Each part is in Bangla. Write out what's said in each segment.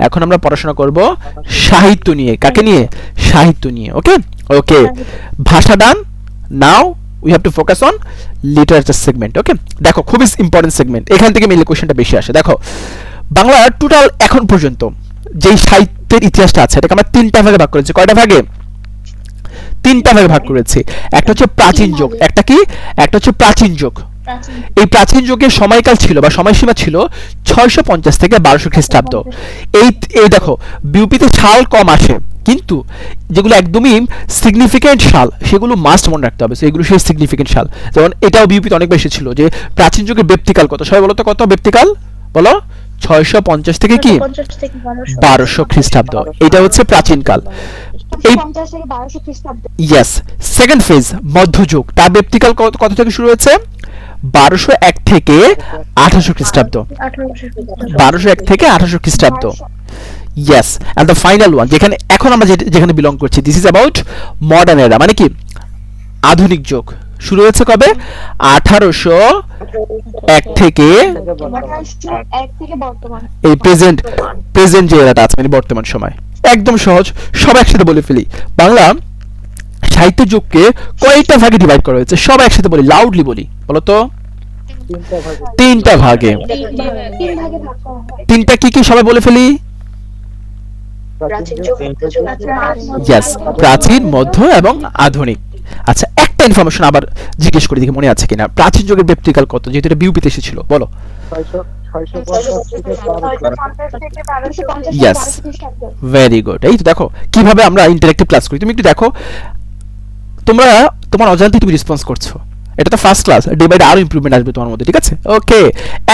এখন আমরা পড়াশোনা করব সাহিত্য নিয়ে। কাকে নিয়ে? সাহিত্য নিয়ে। ওকে ওকে, ভাষা দান। Now we have to focus on literature segment. Okay, দেখো খুবই ইম্পর্টেন্ট সেগমেন্ট, এখান থেকে মেইনলি কোশ্চেনটা বেশি আসে। দেখো বাংলার টোটাল এখন পর্যন্ত যেই সাহিত্যের ইতিহাসটা আছে এটাকে আমরা তিনটা ভাগে ভাগ করেছি। কয়টা ভাগে? তিনটা ভাগে ভাগ করেছি। একটা হচ্ছে প্রাচীন যুগ, একটা কি? একটা হচ্ছে প্রাচীন যুগ। এই প্রাচীন যুগের সময়কাল ছিল বা সময়সীমা ছিল 650 থেকে 1200 খ্রিস্টাব্দ। এই এই দেখো বিউপিতে সাল কম আসে, কিন্তু যেগুলো একদমই সিগনিফিকেন্ট সাল সেগুলো মাস্ট মনে রাখতে হবে। এগুলো সেই সিগনিফিকেন্ট সাল। যেমন এটাও বিউপিতে অনেক বেশি ছিল যে প্রাচীন যুগের ব্যক্তিকাল কত, সবাই বলো তো কত ব্যক্তিকাল? বলো। 650 থেকে কি 1200 খ্রিস্টাব্দ, এটা হচ্ছে প্রাচীনকাল। এই ইয়েস। সেকেন্ড ফেজ মধ্যযুগ, তার ব্যক্তিকাল কত থেকে শুরু হয়েছে? 1201 থেকে 1800 খ্রিস্টাব্দ। 1201 থেকে 1800 খ্রিস্টাব্দ। Yes, and the final one যেখানে এখন আমরা যেখানে বিলং করছি, দিস ইজ অ্যাবাউট মডার্ন এরা, মানে কি আধুনিক যুগ। শুরু হয়েছে কবে? 1801 থেকে এই প্রেজেন্ট যে এরাটা আছে মানে বর্তমান সময়। একদম সহজ, সব একসাথে বলে ফেলি। বাংলা সাহিত্য যুগকে কয়টা ভাগে ডিভাইড করা হয়েছে? সব একসাথে বলি, লাউডলি বলি, বলো তো। তিনটা ভাগে। তিনটা কি কি সবাই বলে ফেলি? ইয়েস, প্রাচীন, মধ্য এবং আধুনিক। আচ্ছা, একটা ইনফরমেশন আবার জিজ্ঞেস করে দেখি মনে আছে কিনা। প্রাচীন যুগের ব্যক্তিকাল কত, যেহেতু এটা বিউপিতে এসেছিল, বলো। Yes, very good. এই তো দেখো কিভাবে আমরা ইন্টারেক্টিভ ক্লাস করি। তুমি একটু দেখো, তোমরা তোমার অজান্তেই তুমি রেসপন্স করছো। এটা তো first class, day by day আরো ইমপ্রুভমেন্ট আসবে তোমার মধ্যে, ঠিক আছে? ওকে,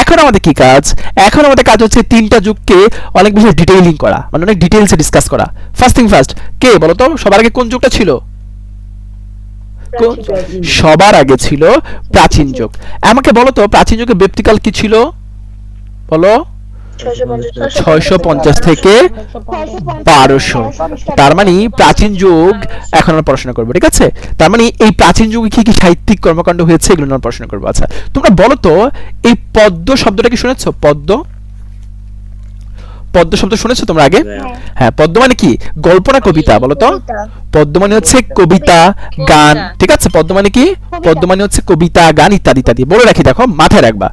এখন আমাদের কি কাজ? এখন আমাদের কাজ হচ্ছে তিনটা যুগকে অনেক বেশি ডিটেইলিং করা, মানে অনেক ডিটেইলসে ডিসকাস করা। ফার্স্ট থিং ফার্স্ট, কে বলো তো সবার আগে কোন যুগটা ছিল? সবার আগে ছিল প্রাচীন যুগ। আমাকে বলো তো প্রাচীন যুগের ব্যক্তিকাল কি ছিল? বলো। 650 থেকে 1200। তার মানে প্রাচীন যুগ এখন আমরা পড়াশোনা করবো, ঠিক আছে? তার মানে এই প্রাচীন যুগে কি কি সাহিত্যিক কর্মকাণ্ড হয়েছে এগুলো আমরা পড়াশোনা করবো। আচ্ছা, তোমরা বলো তো এই পদ্য শব্দটা কি শুনেছো? পদ্য, পদ্য শব্দ শুনেছো তোমরা আগে? হ্যাঁ, পদ্য মানে কি? গল্প না কবিতা? বলো তো। পদ্য মানে হচ্ছে কবিতা, গান, ঠিক আছে? পদ্য মানে কি? পদ্য মানে হচ্ছে কবিতা, গান ইত্যাদি ইত্যাদি। বলে রাখি, দেখো মাথায় রাখবা,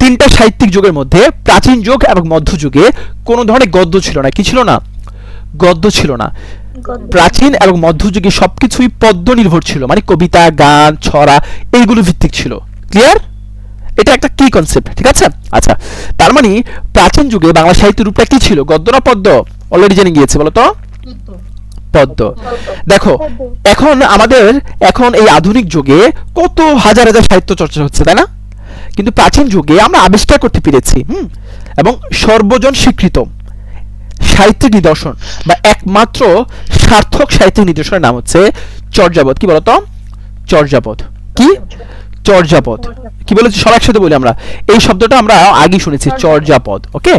তিনটা সাহিত্যিক যুগের মধ্যে প্রাচীন যুগ এবং মধ্যযুগে কোনো ধরনের গদ্য ছিল না। কি ছিল না? গদ্য ছিল না। প্রাচীন এবং মধ্যযুগে সবকিছুই পদ্য নির্ভর ছিল, মানে কবিতা, গান, ছড়া এইগুলো ভিত্তিক ছিল। ক্লিয়ার? এটা একটা কি কনসেপ্ট, ঠিক আছে? আচ্ছা, তার মানে প্রাচীন যুগে বাংলা সাহিত্যের রূপটা কি ছিল? গদ্য না পদ্য? অলরেডি জেনে গিয়েছে, বলো তো। পদ্য। দেখো এখন আমাদের এখন এই আধুনিক যুগে কত হাজার হাজার সাহিত্য চর্চা হচ্ছে, তাই না? কিন্তু প্রাচীন যুগে আমরা আবিষ্কার করতে পেরেছি এবং সর্বজন স্বীকৃত সাহিত্যিক নিদর্শন বা একমাত্র সার্থক সাহিত্যিক নিদর্শনের নাম হচ্ছে চর্যাপদ। কি বলতো? চর্যাপদ। কি? চর্যাপদ। কি বলেছি সব একসাথে বলি আমরা, এই শব্দটা আমরা আগে শুনেছি, চর্যাপদ। ওকে,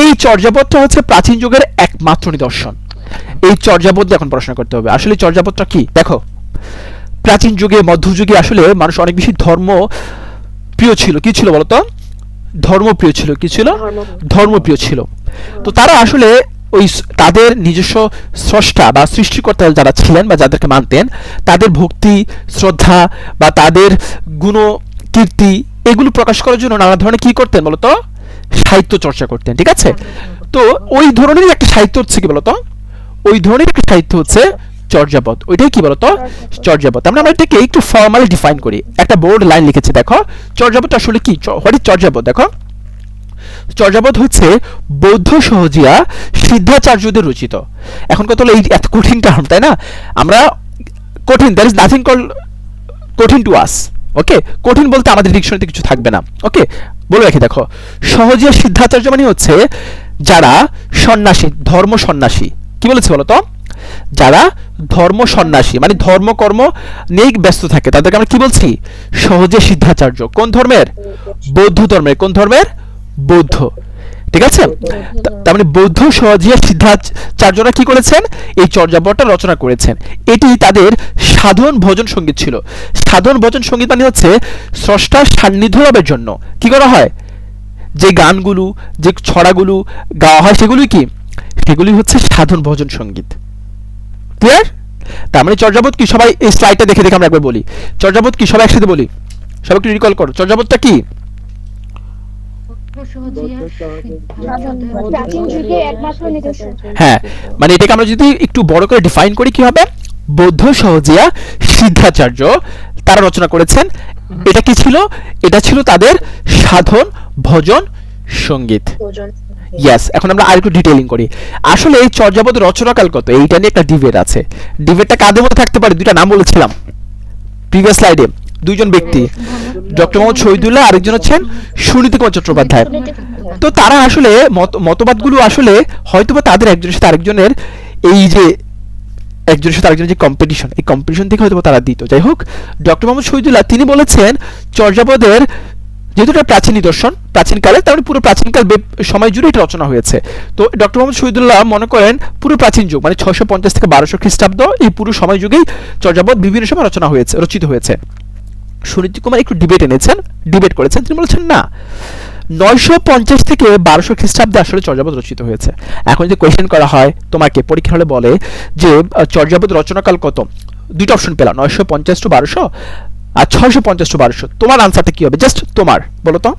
এই চর্যাপদটা হচ্ছে প্রাচীন যুগের একমাত্র নিদর্শন। এই চর্যাপদ এখন পড়াশোনা করতে হবে। আসলে চর্যাপদটা কি? দেখো প্রাচীন যুগে মধ্যযুগে আসলে মানুষ অনেক বেশি ধর্ম প্রিয় ছিল। কি ছিল বলতো? ধর্মপ্রিয় ছিল। কি ছিল? ধর্মপ্রিয় ছিল। তো তারা আসলে ওই তাদের নিজস্ব স্রষ্টা বা সৃষ্টিকর্তা যারা ছিলেন বা যাদেরকে মানতেন তাদের ভক্তি, শ্রদ্ধা বা তাদের গুণ কীর্তি এগুলো প্রকাশ করার জন্য নানা ধরনের কি করতেন বলতো? সাহিত্য চর্চা করতেন, ঠিক আছে? তো ওই ধরনের একটা সাহিত্য হচ্ছে কি বলতো? ওই ধরনের একটা সাহিত্য হচ্ছে চর্যাপদ। ওইটাই কি বলতো? চর্যাপদ। আমরা এটাকে একটু ফর্মালি ডিফাইন করি। একটা বোর্ড লাইন লিখেছি, দেখো চর্যাপদটা আসলে কি? What is Charyapada? দেখো চর্যাপদ হচ্ছে বৌদ্ধ সহজিয়া সিদ্ধাচার্যদের রচিত। এখন কত হলো এই এত কঠিন টার্ম, তাই না? আমরা কঠিন, দ্যার ইজ নাথিং কল কঠিন টু আস। ওকে, কঠিন বলতে আমাদের ডিকশনারিতে কিছু থাকবে না। ওকে, বলে রাখি, দেখো সহজিয়া সিদ্ধাচার্য মানে হচ্ছে যারা সন্ন্যাসী, ধর্ম সন্ন্যাসী। কি বলেছে বলো তো? যারা ধর্ম সন্ন্যাসী মানে ধর্মকর্ম নিয়ে ব্যস্ত থাকে তাদেরকে আমরা কি বলছি? সহজে সিদ্ধাচার্য। কোন ধর্মের? বৌদ্ধ ধর্মের। কোন ধর্মের? বৌদ্ধ, ঠিক আছে? তার মানে বৌদ্ধ সহজিয়া সিদ্ধাচার্যরা কি করেছেন? এই চর্যাপদটা রচনা করেছেন। এটি তাদের সাধন ভজন সঙ্গীত ছিল। সাধন ভজন সঙ্গীত মানে হচ্ছে স্রষ্টার সান্নিধ্য লাভের জন্য কি করা হয়? যে গানগুলো, যে ছড়াগুলো গাওয়া হয় সেগুলোই কি? সেগুলি হচ্ছে সাধন ভজন সঙ্গীত। ক্লিয়ার? তার মানে চর্যাপদ কি, সবাই এই স্লাইডটা দেখে দেখে আমরা একবার বলি চর্যাপদ কি, সবাই একসাথে বলি, সবাই একটু রিকল করো চর্যাপদটা কি। হ্যাঁ, মানে এটাকে আমরা যদি একটু বড় করে ডিফাইন করি কি হবে, বৌদ্ধ সহজিয়া সিদ্ধাচার্য তারা রচনা করেছেন। এটা কি ছিল? এটা ছিল তাদের সাধন ভজন সঙ্গীত। ইয়েস, এখন আমরা আরেকটু ডিটেইলিং করি। আসলে এই চর্যাপদ রচনাকাল কত, এইটা নিয়ে একটা ডিবেট আছে। ডিবেটটা কাদের মধ্যে থাকতে পারে? দুইটা নাম বলেছিলাম প্রিভিয়াস স্লাইডে, দুইজন ব্যক্তি, ডক্টর মোহাম্মদ শহীদুল্লাহ, আরেকজন হচ্ছেন সুনীতি কুমার চট্টোপাধ্যায়। তো তারা আসলে মতবাদগুলো আসলে হয়তোবা তাদের একজনের সাথে আরেকজনের এই যে একজনের সাথে আরেকজনের যে কম্পিটিশন, এই কম্পিটিশন থেকে হয়তো তারা দিত। যাই হোক, ডক্টর মোহাম্মদ শহীদুল্লাহ তিনি বলেছেন চর্যাপদের যেহেতু এটা প্রাচীন নিদর্শন, প্রাচীনকালে, তার মানে পুরো প্রাচীনকাল সময় জুড়ে এটা রচনা হয়েছে। তো ডক্টর মোহাম্মদ শহীদুল্লাহ মনে করেন পুরো প্রাচীন যুগ মানে 650 থেকে 1200 খ্রিস্টাব্দ, এই পুরো সময় যুগেই চর্যাপদ বিভিন্ন সময় রচিত হয়েছে। সুনীতি কুমার একটু ডিবেট করেছেন, তিনি বলেছেন না, 950 থেকে 1200 খ্রিস্টাব্দে আসলে চর্যাপদ রচিত হয়েছে। এখন যে কোয়েশ্চেন করা হয় তোমাকে পরীক্ষা হলে বলে যে চর্যাপদ রচনাকাল কত, দুইটা অপশন পেলাম, 950 টু 1200 আর 650 টু 1200, তোমার আনসারটা কি হবে? জাস্ট তোমার বলো তো।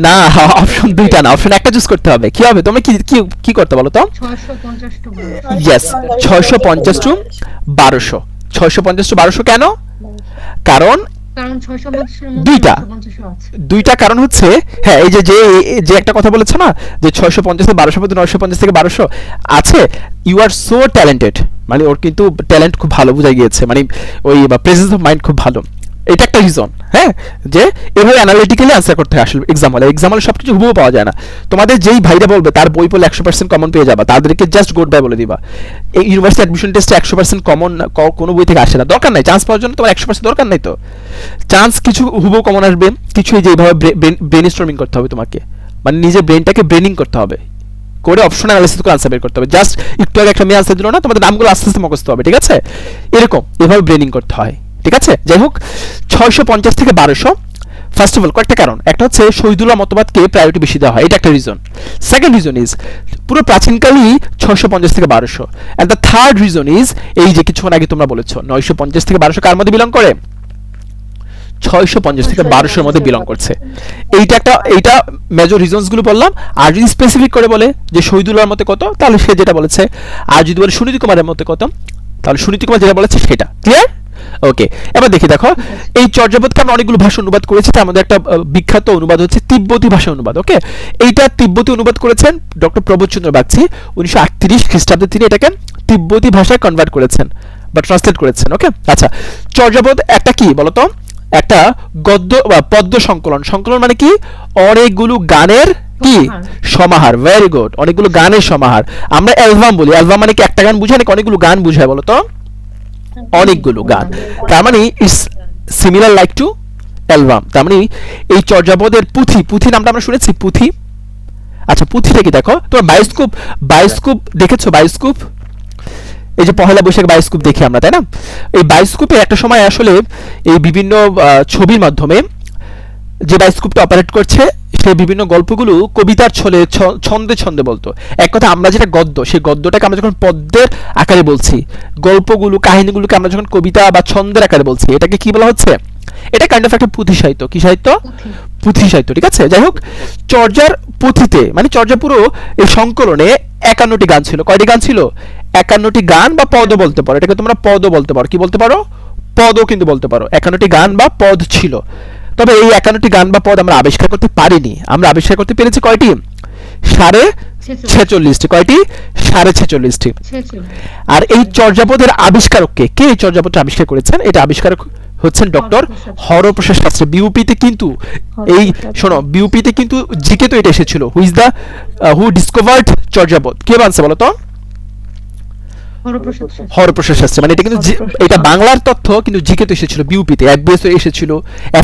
না, অপশন দুইটা না, অপশন একটা চুজ করতে হবে। কি হবে, তুমি কি করতে বলো তো? 650 টু 1200। Yes, 650 two 1200। 650 টু 1200 কেন? কারণ দুইটা কারণ হচ্ছে, হ্যাঁ, এই যে একটা কথা বলেছ না যে 650 থেকে 1200 মধ্যে 950 থেকে 1200 আছে, ইউ আর সো ট্যালেন্টেড, মানে ওর কিন্তু ট্যালেন্ট খুব ভালো বোঝা গিয়েছে, মানে ওই প্রেজেন্স অফ মাইন্ড খুব ভালো। এটা একটা রিজন, হ্যাঁ, যে এভাবে অ্যানালিটিক্যালি আনসার করতে হয়। আসলে এক্সাম হলে সবকিছু হুবহু পাওয়া যায় না। তোমাদের যেই ভাইরা বলবে তার বই পড়লে 100% কমন পেয়ে যাবা, তাদেরকে জাস্ট গুড বাই বলে দিবা। এই ইউনিভার্সিটি অ্যাডমিশন টেস্টে 100% কমন কোনো বই থেকে আসে না, দরকার নাই। চান্স পাওয়ার জন্য তোমার 100% দরকার নাই। তো চান্স কিছু হুবহু কমন আসবে, কিছু যেভাবে ব্রেনস্টর্মিং করতে হবে তোমাকে, মানে নিজের ব্রেনটাকে ব্রেনিং করতে হবে, করে অপশন অ্যানালিসিস করে আনসার বের করতে হবে। জাস্ট একটু আগে একটা মেয়ে আনসার দিল না, তোমাদের নামগুলো আস্তে আস্তে মুখস্থ হবে, ঠিক আছে? এরকম এভাবে ব্রেনিং করতে হয়, ঠিক আছে? যাই হোক, 650 থেকে 1200 ফার্স্ট অফ অল কয়েকটা কারণ। একটা হচ্ছে শহীদুল্লাহ মতবাদকে প্রায়োরিটি বেশি দেওয়া হয়, এটা একটা রিজন। সেকেন্ড রিজন ইজ পুরো প্রাচীনকালই 650 থেকে 1200। And the third reason is এই যে কিছুক্ষণ আগে তোমরা বলেছো 950 থেকে 1200 কার মধ্যে বিলং করে? 650 থেকে 1200 এর মধ্যে বিলং করছে। এইটা মেজর রিজনস গুলো বললাম। আর যদি স্পেসিফিক করে বলে যে শহীদুল্লাহর মতে কত, তাহলে সে যেটা বলেছে। আর যদি বলে সুনীতি কুমারের মতে কত, তাহলে সুনীতি কুমার যেটা বলেছে সেটা। ক্লিয়ার? ওকে, এবার দেখো এই চর্যাপদকে আমরা অনেকগুলো ভাষা অনুবাদ করেছি, তার মধ্যে একটা বিখ্যাত অনুবাদ হচ্ছে তিব্বতী ভাষা অনুবাদ। ওকে, এইটা তিব্বতী অনুবাদ করেছেন ডক্টর প্রবোধচন্দ্র বাগচি 1938 খ্রিস্টাব্দে। তিনি এটাকে তিব্বতী ভাষায় কনভার্ট করেছেন বা ট্রান্সলেট করেছেন। ওকে, আচ্ছা, চর্যাপদ একটা কি বলতো? একটা গদ্য বা পদ্য সংকলন। সংকলন মানে কি? অনেকগুলো গানের কি সমাহার। ভেরি গুড, অনেকগুলো গানের সমাহার। আমরা অ্যালবাম বলি, অ্যালবাম মানে কি একটা গান বুঝায় নাকি অনেকগুলো গান বুঝায় বলতো? অনেকগুলো গান। তার মানে it's similar like to album. তার মানে এই চর্যাপদের পুঁথি নামটা আমরা শুনেছি, পুঁথি। আচ্ছা, পুঁথিটা কি দেখো, তোমার বায়োস্কোপ দেখেছো? বায়োস্কোপ, এই যে পহেলা বৈশাখ বায়োস্কোপ দেখি আমরা, তাই না? এই বায়োস্কোপে একটা সময় আসলে এই বিভিন্ন ছবির মাধ্যমে যে বায়োস্কোপটা অপারেট করছে, সে বিভিন্ন গল্পগুলো কবিতার ছলে ছন্দে বলতো। এক কথা, আমরা যেটা গদ্য, সেই গদ্যটাকে আমরা যখন পদ্যের আকারে বলছি, গল্পগুলো কাহিনীগুলোকে আমরা যখন কবিতা বা ছন্দের আকারে বলছি, এটাকে কি বলা হচ্ছে? এটা কাইন্ড অফ একটা পুঁথি সাহিত্য। কি সাহিত্য? পুঁথি সাহিত্য, ঠিক আছে? যাই হোক, চর্যার পুঁথিতে মানে চর্যা পুরো এই সংকলনে 51টি গান ছিল। কয়টি গান ছিল? 51টি গান বা পদও বলতে পারো, এটাকে তোমরা পদও বলতে পারো। কি বলতে পারো? পদও কিন্তু বলতে পারো। 51টি গান বা পদ ছিল। তবে এই 51টি গান বা পদ আমরা আবিষ্কার করতে পারিনি। আমরা আবিষ্কার করতে পেরেছি কয়টি? 46টি। কয়টি? 46টি। আর এই চর্যাপদের আবিষ্কারককে কে? এই চর্যাপদটা আবিষ্কার করেছেন, এটা আবিষ্কারক হচ্ছেন ডক্টর হরপ্রসাদ শাস্ত্রী। বিউপিতে কিন্তু এই শোনো, বিউপিতে কিন্তু জিকে তো এটা এসেছিল, হু ডিসকভার্ড চর্যাপদ। কে বানছে বলো তো? হরপ্রসাদ শাস্ত্রী। মানে এটা কিন্তু এটা বাংলার তথ্য, কিন্তু জিকে তো এসেছিল বিউপিতে, FBS এসেছিল,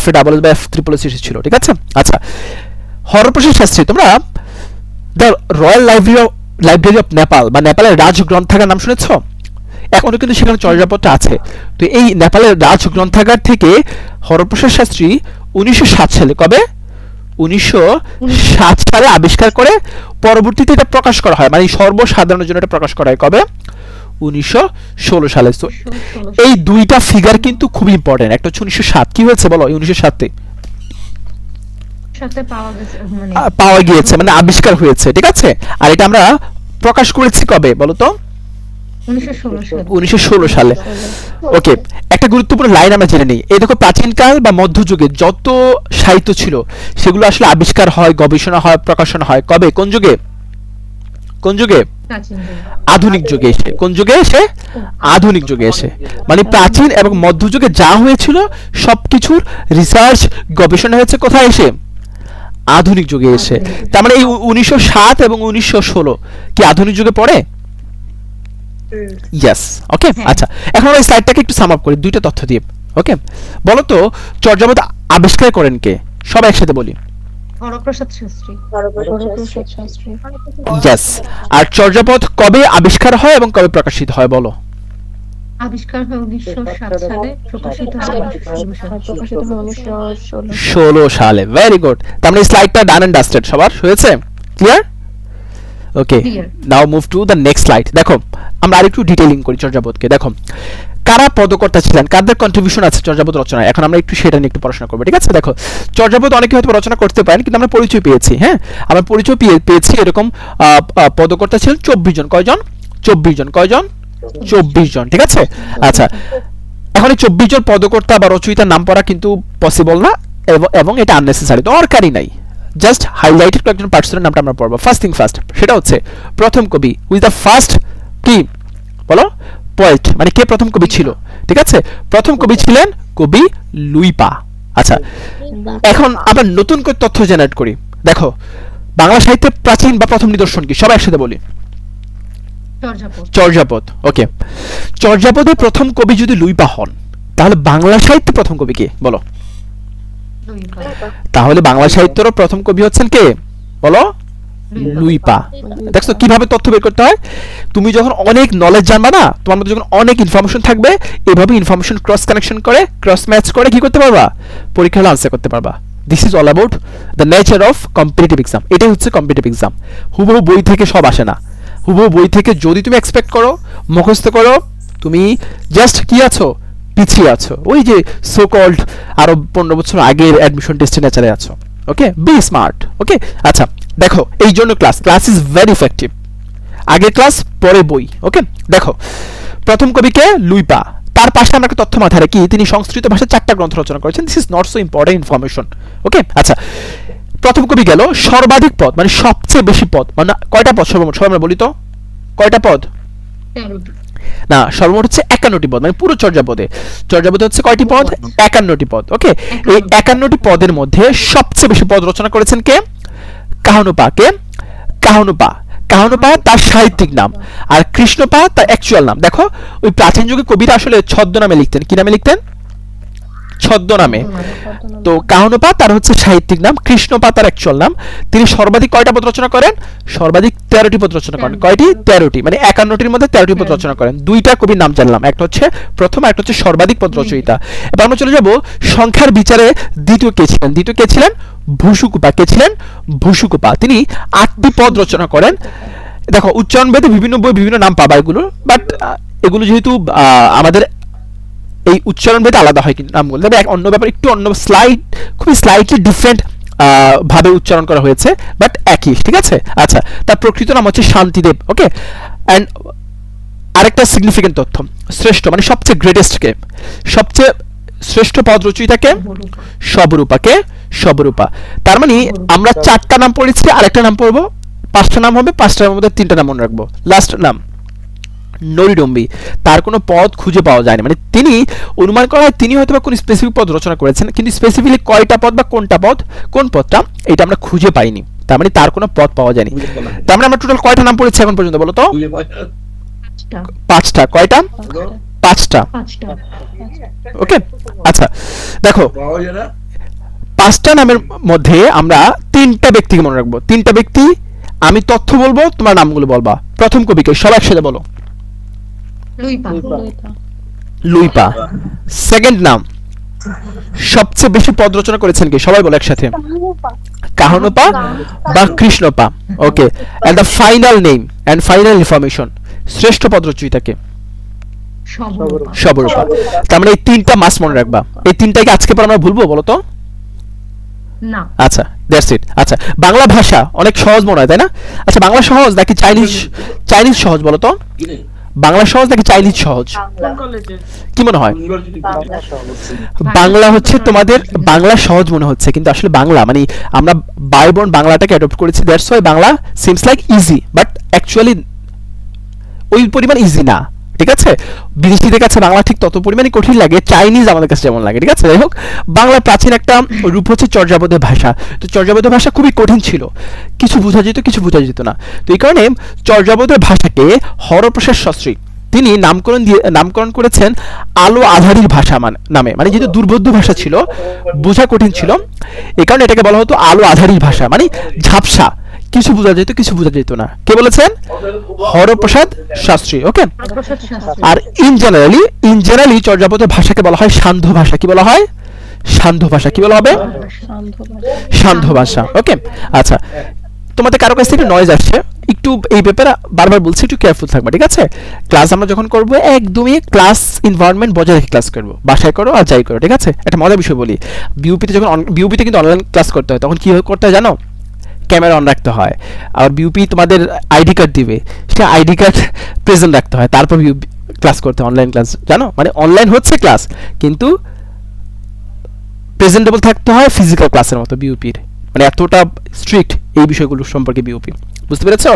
FASS বা FSSS এসেছিল, ঠিক আছে? আচ্ছা, হরপ্রসাদ শাস্ত্রী, তোমরা the royal library of Nepal বা নেপালের রাজ গ্রন্থাগার নাম শুনেছ? এখনো কিন্তু সেখানে চর্যাপদটা আছে। তো এই নেপালের রাজ গ্রন্থাগার থেকে হরপ্রসাদ শাস্ত্রী 1907 সালে, কবে? 1907 সালে আবিষ্কার করে পরবর্তীতে এটা প্রকাশ করা হয়, মানে সর্বসাধারণের জন্য এটা প্রকাশ করা হয় কবে? 1916 সালে। তো এই দুইটা ফিগার কিন্তু খুব ইম্পর্টেন্ট। একটা হচ্ছে 1907, কি হয়েছে বলো? 1907 সাথে পাওয়া গেছে মানে পাওয়া গিয়েছে, মানে আবিষ্কার হয়েছে, ঠিক আছে। আর এটা আমরা প্রকাশ করেছি কবে বলো তো? 1916 সালে। ওকে, একটা গুরুত্বপূর্ণ লাইন আমরা জেনে নিই। এই দেখো, প্রাচীনকাল বা মধ্যযুগে যত সাহিত্য ছিল সেগুলো আসলে আবিষ্কার হয়, গবেষণা হয়, প্রকাশনা হয় কবে? কোন যুগে? কোন যুগে? প্রাচীন যুগ। আধুনিক যুগে এসে। কোন যুগে এসে? আধুনিক যুগে এসে। মানে প্রাচীন এবং মধ্যযুগে যা হয়েছিল সবকিছুর রিসার্চ গবেষণা হয়েছে কোথায় এসে? আধুনিক যুগে এসে। তার মানে এই 1907 এবং 1916 কি আধুনিক যুগে পড়ে? ইয়েস। ওকে, আচ্ছা, এখন আমরা এই স্লাইডটাকে একটু সাম আপ করি দুইটা তথ্য দিয়ে। ওকে, বলো তো চর্যাপদ আবিষ্কার করেন কে? সবাই একসাথে বলি। হরপ্রসাদ শাস্ত্রী। ইয়েস। আর চর্যাপদ কবে আবিষ্কার হয় এবং কবে প্রকাশিত হয় বলো? আবিষ্কার হয় 1907 সালে, প্রকাশিত হয় 16 সালে। Very good. তার মানে স্লাইডটা ডান এন্ড ডাস্টেড সবার হয়েছে, clear? Okay, Clear. Now move to the next slide. দেখো, আমরা আরেকটু ডিটেইলিং করি চর্যাপদকে। দেখো, কারা পদকর্তা ছিলেন, কাদের কন্ট্রিবিউশন আছে চর্যাপদ রচনায়, এখন আমরা একটু সেটা নিয়ে একটু পড়াশোনা করবো, ঠিক আছে। দেখো, চর্যাপদ অনেকে হয়তো রচনা করতে পারেন, কিন্তু আমরা পরিচয় পেয়েছি। হ্যাঁ, আমরা পরিচয় পেয়েছি এরকম পদকর্তা ছিলেন 24 জন। কয়জন? 24 জন। কয়জন? 24 জন, ঠিক আছে। আচ্ছা, এখন এই 24 জন পদকর্তা বা রচয়িতার নাম পড়া কিন্তু পসিবল না, এবং এটা আননেসেসারি, দরকারই নাই। জাস্ট হাইলাইটেড কয়েকজন পার্সনের নামটা আমরা পড়বো। ফার্স্ট থিং ফার্স্ট, সেটা হচ্ছে প্রথম কবি। হুইজ দ্য ফার্স্ট কি বলো? পোয়েট, মানে কে প্রথম কবি ছিল, ঠিক আছে। প্রথম কবি ছিলেন কবি লুইপা। আচ্ছা, এখন আমরা নতুন করে তথ্য জেনারেট করি। দেখো, বাংলা সাহিত্যের প্রাচীন বা প্রথম নিদর্শন কি? সবাই একসাথে বলি। চর্যাপদ। চর্যাপদ। ওকে, চর্যাপদের প্রথম কবি যদি লুইপা হন, তাহলে বাংলা সাহিত্যের প্রথম কবি কে বলো? লুইপা। তাহলে বাংলা সাহিত্যেরও প্রথম কবি হচ্ছেন কে বলো? লুইপা। দেখছো কিভাবে তথ্য বের করতে হয়? তুমি যখন অনেক নলেজ জানবা না, তোমার মধ্যে যখন অনেক ইনফরমেশন থাকবে, এভাবে ইনফরমেশন ক্রস কানেকশন করে, ক্রস ম্যাচ করে কি করতে পারবা? পরীক্ষার আনসার করতে পারবা। This is all about the nature of competitive exam. এটাই হচ্ছে কম্পিটিটিভ এক্সাম। হুবহু বই থেকে সব আসে না। হুবহু বই থেকে যদি তুমি এক্সপেক্ট করো, মুখস্থ করো, তুমি জাস্ট কি আছো? পিছিয়ে আছো। ওই যে সো কল্ড আরো 15 বছর আগের অ্যাডমিশন টেস্টে নেচারে আছো। ওকে, বি স্মার্ট। ওকে, আচ্ছা, দেখো, এই জন্য ক্লাস ইজ ভেরি ইফেক্টিভ। আগে ক্লাস, পরে বই। ওকে, দেখো, প্রথম কবিকে লুইপা। তার পাশে আমরা একটা তথ্য মাথায় রাখি, তিনি সংস্কৃত ভাষায় 4টা গ্রন্থ রচনা করেছেন। This is not so important information. Okay, আচ্ছা, প্রথম কবি গেল। সর্বাধিক পদ মানে সবচেয়ে বেশি পদ, মানে কয়টা পদ সর্বমোট? সবাই আমরা বলি তো, কয়টা পদ? 13টি। না, সর্বমোট হচ্ছে 51টি পদ, মানে পুরো চর্যাপদে হচ্ছে কয়টি পদ? 51টি পদ। ওকে, এই 51টি পদের মধ্যে সবচেয়ে বেশি পদ রচনা করেছেন কে? কাহনুপা। কে? কাহনুপা। কাহনুপা তার সাহিত্যিক নাম, আর কৃষ্ণপা তার অ্যাকচুয়াল নাম। দেখো, ওই প্রাচীন যুগে কবিরা আসলে ছদ্মনামে লিখতেন। কি নামে লিখতেন? ছদ্মনামে। তো কাহনুপা তার হচ্ছে সাহিত্যিক নাম, কৃষ্ণপা তার অ্যাকচুয়াল নাম। তিনি সর্বাধিক কয়টা পদ রচনা করেন? সর্বাধিক 13টি পদ রচনা করেন। কয়টি? 13টি, মানে 51টির মধ্যে 13টি পদ রচনা করেন। দুইটা কবির নাম জানলাম, একটা হচ্ছে প্রথম, একটা হচ্ছে সর্বাধিক পদ রচয়িতা। এবার আমরা চলে যাব সংখ্যার বিচারে দ্বিতীয় কে ছিলেন? দ্বিতীয় কে ছিলেন? ভূসুকুপা। কে ছিলেন? ভূসুকুপা। তিনি 8টি পদ রচনা করেন। দেখো, উচ্চারণ ভেদে বিভিন্ন বই বিভিন্ন নাম পাবা এগুলো, বাট এগুলো যেহেতু আমাদের এই উচ্চারণ ভেদে আলাদা হয় কিন্তু নামগুলো, তবে অন্য ব্যাপার, একটু অন্য খুবই স্লাইটলি ডিফারেন্ট ভাবে উচ্চারণ করা হয়েছে, বাট একই, ঠিক আছে। আচ্ছা, তার প্রকৃত নাম হচ্ছে শান্তিদেব। ওকে, অ্যান্ড আরেকটা সিগনিফিকেন্ট তথ্য, শ্রেষ্ঠ মানে সবচেয়ে গ্রেটেস্ট কে? সবচেয়ে শ্রেষ্ঠ পদ রচয়িতাকে? শবরূপাকে। শবরূপা। তার মানে আমরা 4টা নাম পড়েছি, আরেকটা নাম পড়বো, 5টা নাম হবে, 5টার মধ্যে 3টা নাম মনে রাখবো। লাস্ট নাম নরিডম্বি। তার কোনো পদ খুঁজে পাওয়া যায়নি, মানে তিনি অনুমান করা হয় তিনি হয়তো বা কোনো স্পেসিফিক পদ রচনা করেছেন, কিন্তু স্পেসিফিকলি কয়টা পদ বা কোনটা পদ, কোন পদটা, এটা আমরা খুঁজে পাইনি। তার মানে তার কোনো পদ পাওয়া যায়নি। তার মানে আমরা টোটাল কয়টা নাম পড়েছি এখন পর্যন্ত বলো তো? 5টা। কয়টা? 5টা। ওকে, আচ্ছা, দেখো, 5টা নামের মধ্যে আমরা 3টা ব্যক্তিকে মনে রাখবো। 3টা ব্যক্তি, আমি তথ্য বলবো, তোমার নামগুলো বলবা। প্রথম কবিকে সবাই একসাথে বলো। লুইপা। লুইপা। সেকেন্ড নাম? সবচেয়ে বেশি পদ রচনা করেছেন কে? সবাই বলো একসাথে। কাহনুপা বা Krishnapa. Okay, and the final name and final information, শ্রেষ্ঠ পদ রচয়িতাকে? সবরূপা। সবরূপা। তার মানে এই তিনটা মাস মনে রাখবা। এই তিনটাকে আজকে পর আমরা ভুলবো বলো তো? না, আচ্ছা, দ্যাটস ইট। আচ্ছা, বাংলা ভাষা অনেক সহজ মনে হয়, তাই না? আচ্ছা, বাংলা সহজ নাকি চাইনিজ সহজ বলো তো? বাংলা সহজ নাকি চাইনিজ সহজ? কি মনে হয়? বাংলা হচ্ছে তোমাদের বাংলা সহজ মনে হচ্ছে, কিন্তু আসলে বাংলা মানে আমরা বাই বোন বাংলাটাকে অ্যাডপ্ট করেছি, that's why Bangla seems like easy, but actually ওই পরিমাণ ইজি না। ঠিক আছে, বিদেশিদের কাছে বাংলা ঠিক তত পরিমাণে কঠিন লাগে, চাইনিজ আমাদের কাছে যেমন লাগে। ঠিক আছে, যাই হোক, বাংলা প্রাচীন একটা রূপ হচ্ছে চর্যাপদের ভাষা। তো চর্যাপদের ভাষা খুবই কঠিন ছিল, কিছু বোঝা যেত, কিছু বোঝা যেত না। তো এই কারণে চর্যাপদের ভাষাকে হরপ্রসাদ শাস্ত্রী তিনি নামকরণ করেছেন আলো আধারির ভাষা নামে। মানে যেহেতু দুর্বোধ্য ভাষা ছিল, বোঝা কঠিন ছিল, এই কারণে এটাকে বলা হতো আলো আধারির ভাষা, মানে ঝাপসা, কিছু বোঝা যেত, কিছু বোঝা যেত না। কে বলেছেন? হরপ্রসাদ শাস্ত্রী। ওকে, প্রসাদ শাস্ত্রী। আর ইন জেনারেলি চর্যাপদের ভাষাকে বলা হয় সান্ধ্য ভাষা। কি বলা হয়? সান্ধ্য ভাষা। কি বলা হবে? সান্ধ্য ভাষা। ওকে, আচ্ছা, তোমাদের কারো কাছ থেকে নয়েজ আসছে, একটু এই ব্যাপারে বারবার বলছি, একটু কেয়ারফুল থাকবে। ঠিক আছে, ক্লাস আমরা যখন করব একদমই ক্লাস এনভায়রনমেন্ট বজায় রেখে ক্লাস করব, বাসায় করো আর যাই করো। ঠিক আছে, একটা মজার বিষয় বলি, বিউপিতে কিন্তু অনলাইন ক্লাস করতে হয়, তখন কি করতে হয় জানো? ক্যামেরা অন রাখতে হয়, আর বিউপি তোমাদের আইডি কার্ড দিবে, সেটা আইডি কার্ড প্রেজেন্ট রাখতে হয়, তারপর বিউপি ক্লাস করতে হয়, অনলাইন ক্লাস। জানো, মানে অনলাইন হচ্ছে ক্লাস, কিন্তু প্রেজেন্টেবল থাকতে হয় ফিজিক্যাল ক্লাসের মতো বিউপির, মানে এতটা স্ট্রিক্ট এই বিষয়গুলো সম্পর্কে বিউপি। বুঝতে পেরেছো?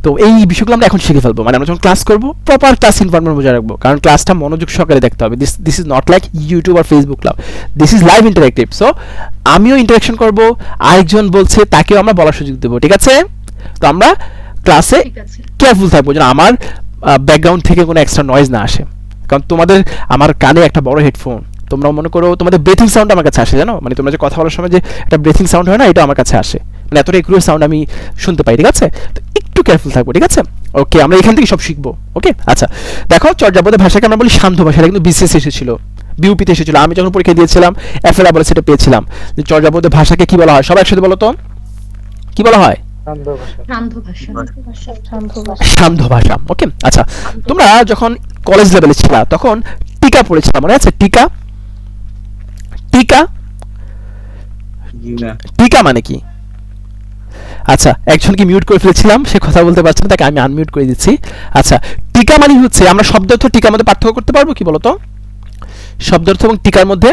তো এই বিষয়গুলো আমরা এখন শিখে ফেলবো, মানে আমরা যখন ক্লাস করবো প্রপার ক্লাস এনভায়রনমেন্ট বজায় রাখবো, কারণ ক্লাসটা মনোযোগ সহকারে দেখতে হবে। This is not like YouTube আর Facebook club, this is live interactive. So আমিও ইন্টারাকশন করব, আরেকজন বলছে তাকেও আমরা বলার সুযোগ দেবো। ঠিক আছে, তো আমরা ক্লাসে ঠিক আছে। কেয়ারফুল থাকবো যেন আমার ব্যাকগ্রাউন্ড থেকে কোনো এক্সট্রা নয়েজ না আসে, কারণ তোমাদের আমার কানে একটা বড় হেডফোন, তোমরা মনে করো তোমাদের ব্রেথিং সাউন্ড আমার কাছে আসে, জানো, মানে তোমরা যে কথা বলার সময় যে একটা ব্রেথিং সাউন্ড হয় না, এটা আমার কাছে আসে, মানে এতটা একুরেট সাউন্ড আমি শুনতে পাই। ঠিক আছে, তো একটু কেয়ারফুল থাকবো। ঠিক আছে, ওকে, আমরা এখান থেকে সব শিখবো। ওকে, আচ্ছা, দেখো, চর্যাপদের ভাষাকে আমরা বলি শান্ত ভাষা, এটা কিন্তু বিসিএস এসেছিল, বিউপিতে এসেছিল, আমি যখন পরীক্ষা দিয়েছিলাম এফএল বলে সেটা পেয়েছিলাম, যে চর্যাপদের ভাষাকে কি বলা হয়? সবাই একসাথে বলো তো, কি বলা হয়? সান্ধ্য ভাষা। সান্ধ্য ভাষা। ওকে, আচ্ছা, তোমরা যখন কলেজ লেভেলে ছিলা তখন টিকা পড়েছিলাম, মনে আছে? টিকা টিকা টিকা মানে কি? আচ্ছা, একজনকে মিউট করে ফেলেছিলাম, সে কথা বলতে পারছে না, তাকে আমি আনমিউট করে দিচ্ছি। আচ্ছা, টিকা মানে হচ্ছে, আমরা শব্দার্থ টিকার মধ্যে পার্থক্য করতে পারবো কি বলো তো? শব্দার্থ এবং টিকার মধ্যে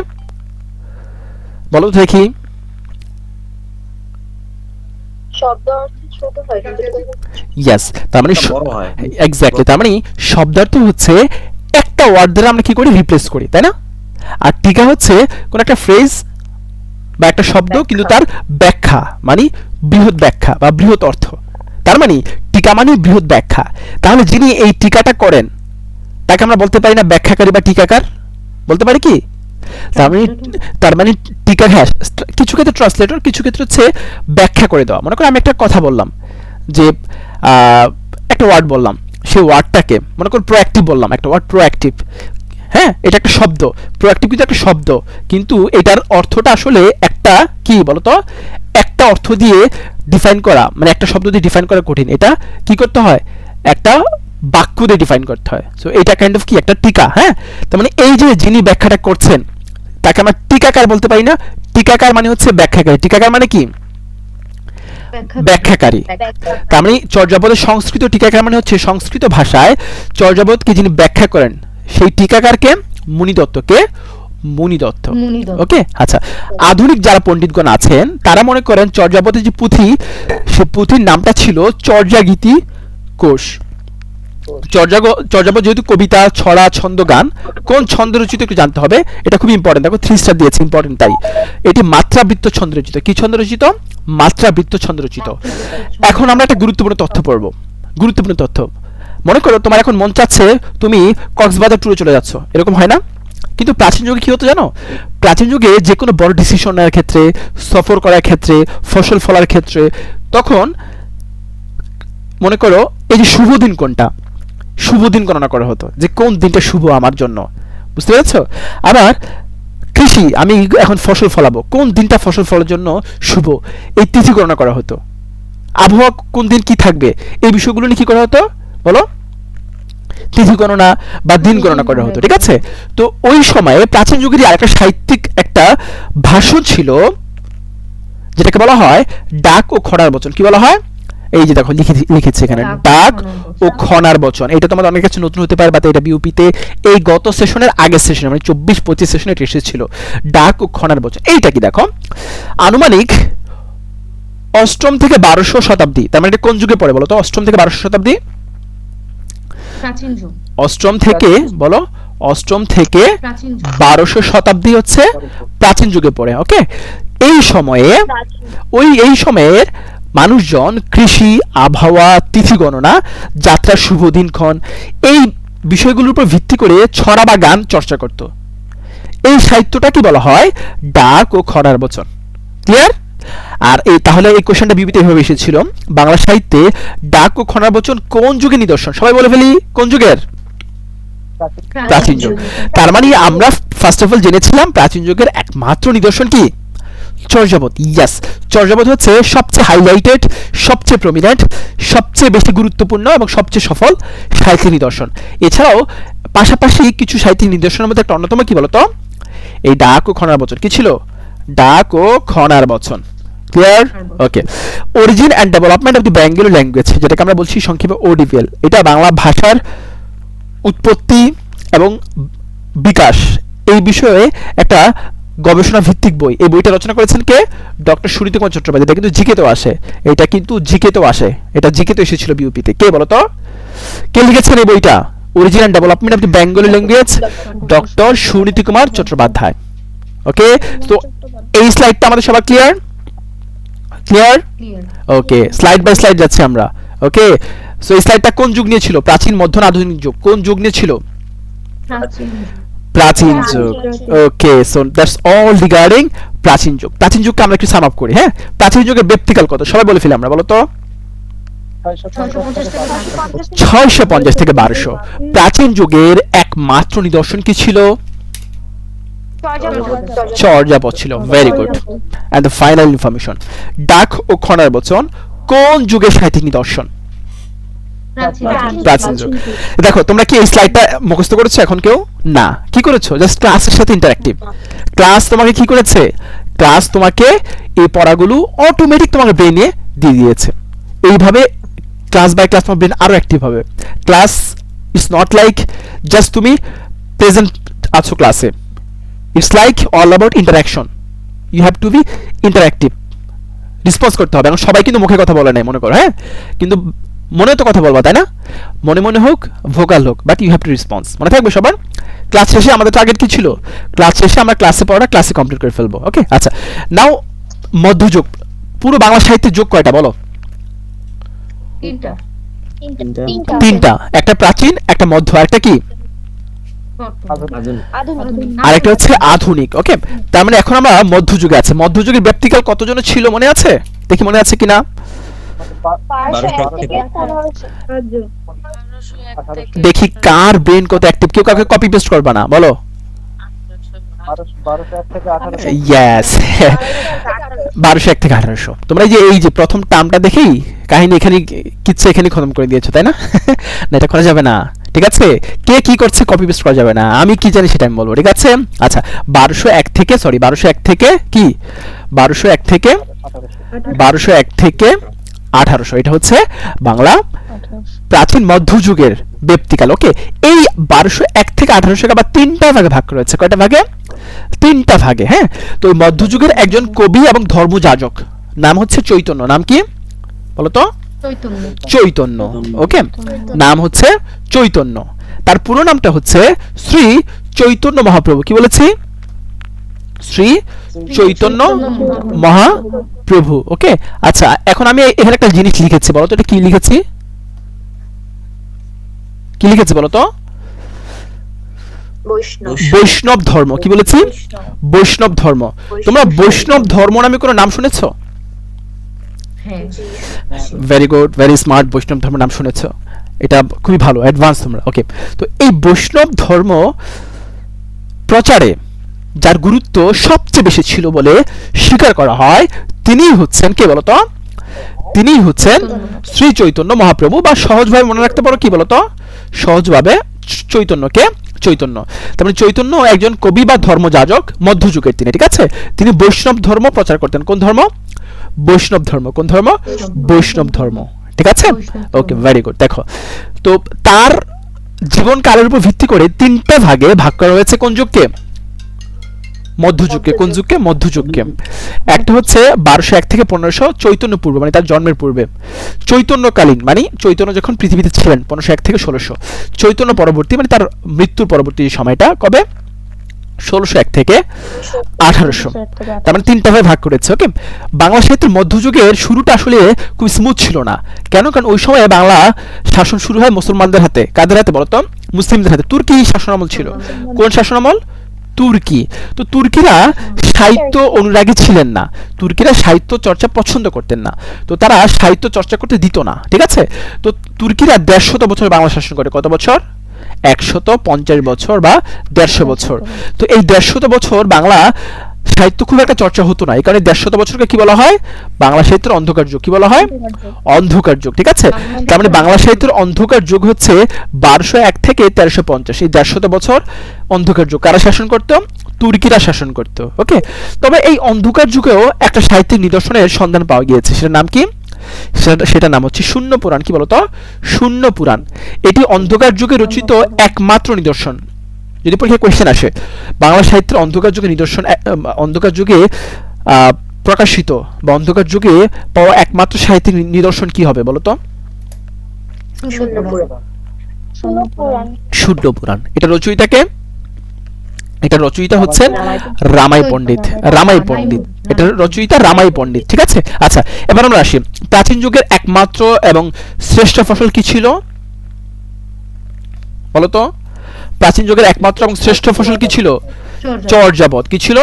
বলো তো দেখি। ইয়েস, তার মানে এক্স্যাক্টলি, তার মানে শব্দার্থ হচ্ছে একটা ওয়ার্ড দ্বারা আমরা কি করি? রিপ্লেস করি, তাই না? আর টিকা হচ্ছে কোন একটা ফ্রেজ বা একটা শব্দ, কিন্তু তার ব্যাখ্যা, মানে বৃহৎ ব্যাখ্যা বা বৃহৎ অর্থ। তার মানে টিকা মানে বৃহৎ ব্যাখ্যা। তাহলে যিনি এই টিকাটা করেন তাকে আমরা বলতে পারি না ব্যাখ্যাকারী বা টিকাকার? বলতে পারি কি? তার মানে টিকা, হ্যাঁ, কিছু ক্ষেত্রে ট্রান্সলেটর, কিছু ক্ষেত্রে হচ্ছে ব্যাখ্যা করে দেওয়া। মনে করো আমি একটা কথা বললাম, যে একটা ওয়ার্ড বললাম, সেই ওয়ার্ডটাকে মনে করো প্রোঅ্যাক্টিভ বললাম, একটা ওয়ার্ড প্রোঅ্যাক্টিভ, হ্যাঁ, এটা একটা শব্দ, প্রোঅ্যাক্টিভ কিন্তু একটা শব্দ, কিন্তু এটার অর্থটা আসলে একটা কি বলতো, একটা অর্থ দিয়ে ডিফাইন করা, মানে একটা শব্দ দিয়ে ডিফাইন করা কঠিন, এটা কি করতে হয়? একটা বাক্য দিয়ে ডিফাইন করতে হয়। সো এটা কাইন্ড অফ কি একটা টিকা। হ্যাঁ, তার মানে এই যে যিনি ব্যাখ্যাটা করছেন তাকে আমরা টিকাকার বলতে পারি না, টিকাকার মানে হচ্ছে ব্যাখ্যাকারী। টিকাকার মানে কি? ব্যাখ্যাকারী। তার মানে চর্যাপদের সংস্কৃত টিকাকার মানে হচ্ছে সংস্কৃত ভাষায় চর্যাপদকে যিনি ব্যাখ্যা করেন সেই টিকাকারকে মুনি দত্তকে মুনি দত্ত। ওকে, আচ্ছা, আধুনিক যারা পণ্ডিতগণ আছেন তারা মনে করেন চর্যাপদের যে পুঁথি, সে পুঁথির নামটা ছিল চর্যাগীতি কোষ। চর্যাপদ যেহেতু কবিতা, ছড়া, ছন্দ, গান, কোন ছন্দ রচিত একটু জানতে হবে, এটা খুব ইম্পর্টেন্ট। দেখো 3 স্টার দিয়েছে, ইম্পর্টেন্ট তাই। এটি মাত্রাবৃত্ত ছন্দ রচিত। কি ছন্দ রচিত? মাত্রাবৃত্ত ছন্দ রচিত। এখন আমরা একটা গুরুত্বপূর্ণ তথ্য পড়ব, গুরুত্বপূর্ণ তথ্য। মনে করো তোমার এখন মন চাচ্ছে তুমি কক্সবাজার ট্যুরে চলে যাচ্ছ, এরকম হয় না? কিন্তু প্রাচীন যুগে কি হতো জানো? প্রাচীন যুগে যে কোনো বড় ডিসিশন নেওয়ার ক্ষেত্রে, সফর করার ক্ষেত্রে, ফসল ফলার ক্ষেত্রে, তখন মনে করো এই যে শুভ দিন কোনটা, শুভ দিন গণনা করা হতো, যে কোন দিনটা শুভ আমার জন্য। বুঝতে পেরেছো? আবার কৃষি, আমি এখন ফসল ফলাবো, কোন দিনটা ফসল ফলার জন্য শুভ, এই তিথি গণনা করা হতো। আবহাওয়া কোন দিন কি থাকবে, এই বিষয়গুলো নিয়ে কি করা হতো বলো, তিথি গণনা বা দিন গণনা করা হতো, ঠিক আছে। তো ওই সময়ে প্রাচীন যুগের আরেকটা সাহিত্যিক একটা ভাষণ ছিল যেটাকে বলা হয় ডাক ও খড়ার বচন। কি বলা হয়, এই যে দেখো লিখেছি এখানে, ডাক ও খনার বচন। এটা তোমাদের অনেক কাছে নতুন হতে পারে, বা এটা বিউপিতে এই গত সেশনের আগের সেশনে মানে 24-25 সেশনে এটা এসেছিল, ডাক ও খনার বচন। এইটা কি দেখো, আনুমানিক অষ্টম থেকে 1200 শতাব্দী, তার মানে এটা কোন যুগে পড়ে বলো তো, অষ্টম থেকে 1200 শতাব্দী, প্রাচীন যুগ, অষ্টম থেকে বলো, অষ্টম থেকে প্রাচীন যুগ, 1200 শতাব্দী হচ্ছে প্রাচীন যুগে পড়ে। ওকে, এই সময়ে এই সময়ের মানুষজন কৃষি, আবহাওয়া, তিথি গণনা, যাত্রা শুভ দিনক্ষণ, এই বিষয়গুলোর উপর ভিত্তি করে ছড়া বা গান চর্চা করত। এই সাহিত্যটা কি বলা হয়, ডাক ও খড়ার বচন। ক্লিয়ার? আর এই তাহলে এই কোশ্চেনটা বিবিতে এভাবে এসেছিল, বাংলা সাহিত্যে ডাক ও খড়ার বচন কোন যুগে নিদর্শন, সবাই বলে ফেলি কোন যুগের, প্রাচীন যুগ। তার মানে আমরা ফার্স্ট অফ অল জেনেছিলাম প্রাচীন যুগের একমাত্র নিদর্শন কি, চর্যাপদ। ইয়াস, চর্যাপদ হচ্ছে সবচেয়ে হাইলাইটেড, সবচেয়ে প্রমিনেন্ট, সবচেয়ে বেশি গুরুত্বপূর্ণ এবং সবচেয়ে সফল সাহিত্যিক নিদর্শন। এছাড়াও পাশাপাশি কিছু সাহিত্যিক নিদর্শনের মধ্যে একটা অন্যতম কি বলতো, এই ডাক ও খনার বচন। কি ছিল, ডাক ও খনার বচন। Clear? Okay. Origin and development of the Bengali language, যেটাকে আমরা বলছি সংক্ষেপে ওডিভিএল, এটা বাংলা ভাষার উৎপত্তি এবং বিকাশ এই বিষয়ে একটা গবেষণা ভিত্তিক বই। এই বইটা রচনা করেছেন কে, ডক্টর সুনীতি কুমার চট্টোপাধ্যায়। এটা কিন্তু জিকেতেও আসে, এটা কিন্তু জিকেতেও আসে, এটা জিকেতে এসেছিল বিউপিতে। কে বলতো, কে লিখেছেন এই বইটা, origin and development of the Bengali language, doctor Suniti Kumar Chattopadhyay. Okay, তো এই স্লাইডটা আমাদের সবার clear? Clear? Okay, slide by slide যাচ্ছি আমরা। ওকে, সো এই স্লাইডটা কোন যুগ নিয়ে ছিল, প্রাচীন, মধ্য না আধুনিক যুগ, কোন যুগ নিয়ে ছিল, প্রাচীন যুগ। ওকে, সো দ্যাটস অল রিগার্ডিং প্রাচীন যুগ। প্রাচীন যুগকে আমরা একটু সাম আপ করি। হ্যাঁ, প্রাচীন যুগের ব্যক্তিকাল কত সবাই বলে ফেলি আমরা, বলো তো। 650 থেকে 1200। প্রাচীন যুগের একমাত্র নিদর্শন কি ছিল, চর্যাপদ ছিল। Very good. And the final information, ডাক ও খনার বচন কোন যুগের সাহিত্যিক নিদর্শন, প্রাচীন যুগ। দেখো তোমরা কি এই স্লাইডটা মুখস্থ করেছো এখন কেউ, না, কি করেছো, জাস্ট ক্লাসের সাথে ইন্টারঅ্যাক্টিভ। ক্লাস তোমাকে কি করেছে, ক্লাস তোমাকে এই পড়াগুলো অটোমেটিক তোমাকে ব্রেনে দিয়ে দিয়েছে। এইভাবে ক্লাস বাই ক্লাস তোমার ব্রেন আরো অ্যাক্টিভ হবে। Class is not like just তুমি প্রেজেন্ট আছো ক্লাসে, it's like all about interaction. You have to be interactive, response করতে হবে। এখন সবাই কিন্তু মুখে কথা বলে নাই মনে করো, হ্যাঁ, কিন্তু মনে তো কথা বলবা, তাই না, মনে মনে হোক ভোকাল হোক, but you have to response. মনে থাকবে সবার। ক্লাস শেষে আমাদের টার্গেট কি ছিল, ক্লাস শেষে আমরা ক্লাসে পড়াটা ক্লাসে কমপ্লিট করে ফেলবো। ওকে, আচ্ছা, নাও মধ্যযুগ, পুরো বাংলা সাহিত্যের যুগ কয়টা বলো, তিনটা, একটা প্রাচীন, একটা মধ্য, একটা কি, আর একটা হচ্ছে আধুনিক। ওকে, তার মানে এখন আমরা মধ্যযুগে আছে। মধ্যযুগের ব্যক্তিকাল কতজন ছিল মনে আছে, দেখি মনে আছে কিনা, দেখি কার ব্রেন কত অ্যাক্টিভ। কেউ কাউকে কপি পেস্ট করবা না, বলো। ইয়েস, 1201 থেকে 1800। তোমরা এই যে প্রথম টার্মটা দেখেই কাহিনী এখানে কিচ্ছা এখানে খতম করে দিয়েছো, তাই না? না, এটা করা যাবে না, ঠিক আছে। কে কি করছে কপি পেস্ট করা যাবে না, আমি কি জানি সেটা আমি বলবো, ঠিক আছে। আচ্ছা, 1201 থেকে কি, 1201 থেকে 1800, এটা হচ্ছে বাংলা প্রাচীন মধ্যযুগের ব্যক্তিকাল। ওকে, এই 1201 থেকে 1800 আবার তিনটা ভাগে ভাগ করা হয়েছে। কয়টা ভাগে, তিনটা ভাগে। হ্যাঁ, তো ওই মধ্যযুগের একজন কবি এবং ধর্মযাজক নাম হচ্ছে চৈতন্য। নাম কি বলতো, চৈতন্য। ওকে, নাম হচ্ছে চৈতন্য। তার পুরো নামটা হচ্ছে শ্রী চৈতন্য মহাপ্রভু। কি বলেছি, শ্রী চৈতন্য মহাপ্রভু। ওকে, আচ্ছা, এখন আমি এখানে একটা জিনিস লিখেছি, বলো তো এটা কি লিখেছি, কি লিখেছি বলো তো, বৈষ্ণব ধর্ম। কি বলেছি, বৈষ্ণব ধর্ম। তোমরা বৈষ্ণব ধর্ম নামে কোনো নাম শুনেছো, ভেরি গুড, ভেরি স্মার্ট, বৈষ্ণব ধর্ম নাম শুনেছো, এটা খুবই ভালো, অ্যাডভান্স তোমরা। ওকে, তো এই বৈষ্ণব ধর্ম প্রচারে যার গুরুত্ব সবচেয়ে বেশি ছিল বলে স্বীকার করা হয়, তিনিই হচ্ছেন কে বলতো? তিনিই হচ্ছেন শ্রী চৈতন্য মহাপ্রভু, বা সহজভাবে মনে রাখতে পারো কি বলতো? সহজভাবে চৈতন্যকে চৈতন্য। তার মানে চৈতন্য একজন কবি বা ধর্মযাজক মধ্যযুগের তিনি, ঠিক আছে? তিনি বৈষ্ণব ধর্ম প্রচার করতেন। কোন ধর্ম? বৈষ্ণব ধর্ম। কোন ধর্ম? বৈষ্ণব ধর্ম, ঠিক আছে? ওকে, ভেরি গুড। দেখো তো তার জীবন কালের উপর ভিত্তি করে তিনটা ভাগে ভাগ করা হয়েছে কোন যুগকে? মধ্যযুগকে। কোন যুগকে? মধ্যযুগকে। একটা হচ্ছে 1201 থেকে 1500 চৈতন্য পূর্ব, মানে তার জন্মের পূর্বে। চৈতন্যকালীন মানে চৈতন্য যখন পৃথিবীতে ছিলেন 1501 থেকে 1600। চৈতন্য পরবর্তী মানে তার মৃত্যুর পরবর্তী সময়টা কবে? 1601 থেকে 1800। তার মানে তিনটা ভাগে ভাগ করেছে। ওকে, বাংলা সাহিত্যের মধ্যযুগের শুরুটা আসলে খুব স্মুথ ছিল না। কেন? কারণ ওই সময়ে বাংলা শাসন শুরু হয় মুসলমানদের হাতে। কাদের হাতে বলতো? মুসলিমদের হাতে। তুর্কি শাসনামল ছিল। কোন শাসনামল? তুর্কি। তো তুর্কিরা সাহিত্য অনুরাগী ছিলেন না, তুর্কিরা সাহিত্য চর্চা পছন্দ করতেন না, তো তারা সাহিত্য চর্চা করতে দিত না, ঠিক আছে? তো তুর্কিরা 150 বছর বাংলা শাসন করে। কত বছর? 150 বছর বা 150 বছর। তো এই 150 বছর বাংলা সাহিত্য খুব একটা চর্চা হতো না। এই কারণে 150 বছরকে কি বলা হয়? বাংলা সাহিত্যের অন্ধকার যুগ। কি বলা হয়? অন্ধকার যুগ, ঠিক আছে? তার মানে বাংলা সাহিত্যের অন্ধকার যুগ হচ্ছে 1201 থেকে 1350। এই 150 বছর অন্ধকার যুগ। কারা শাসন করতো? তুর্কিরা শাসন করতো। ওকে, তবে এই অন্ধকার যুগেও একটা সাহিত্যিক নিদর্শনের সন্ধান পাওয়া গিয়েছে। সেটার নাম কি? সেটা নাম হচ্ছে শূন্য পুরাণ। কি বলতো? শূন্য পুরাণ। এটি অন্ধকার যুগে রচিত একমাত্র নিদর্শন। যদি পরীক্ষায় কোয়েশ্চেন আসে বাংলা সাহিত্যের অন্ধকার যুগে নিদর্শন, অন্ধকার যুগে প্রকাশিত বা অন্ধকার যুগে পাওয়া একমাত্র সাহিত্যিক নিদর্শন কি হবে বলতো? শূন্য পুরাণ। এটা রচয়িতাকে? এটা রচয়িতা হচ্ছেন রামাই পণ্ডিত। রামাই পণ্ডিত, এটা রচয়িতা রামাই পণ্ডিত, ঠিক আছে? আচ্ছা, এবার আমরা আসি প্রাচীন যুগের একমাত্র এবং শ্রেষ্ঠ ফসল কি ছিল বলতো? প্রাচীন যুগের একমাত্র এবং শ্রেষ্ঠ ফসল কি ছিল? চর্যাপদ। কি ছিল?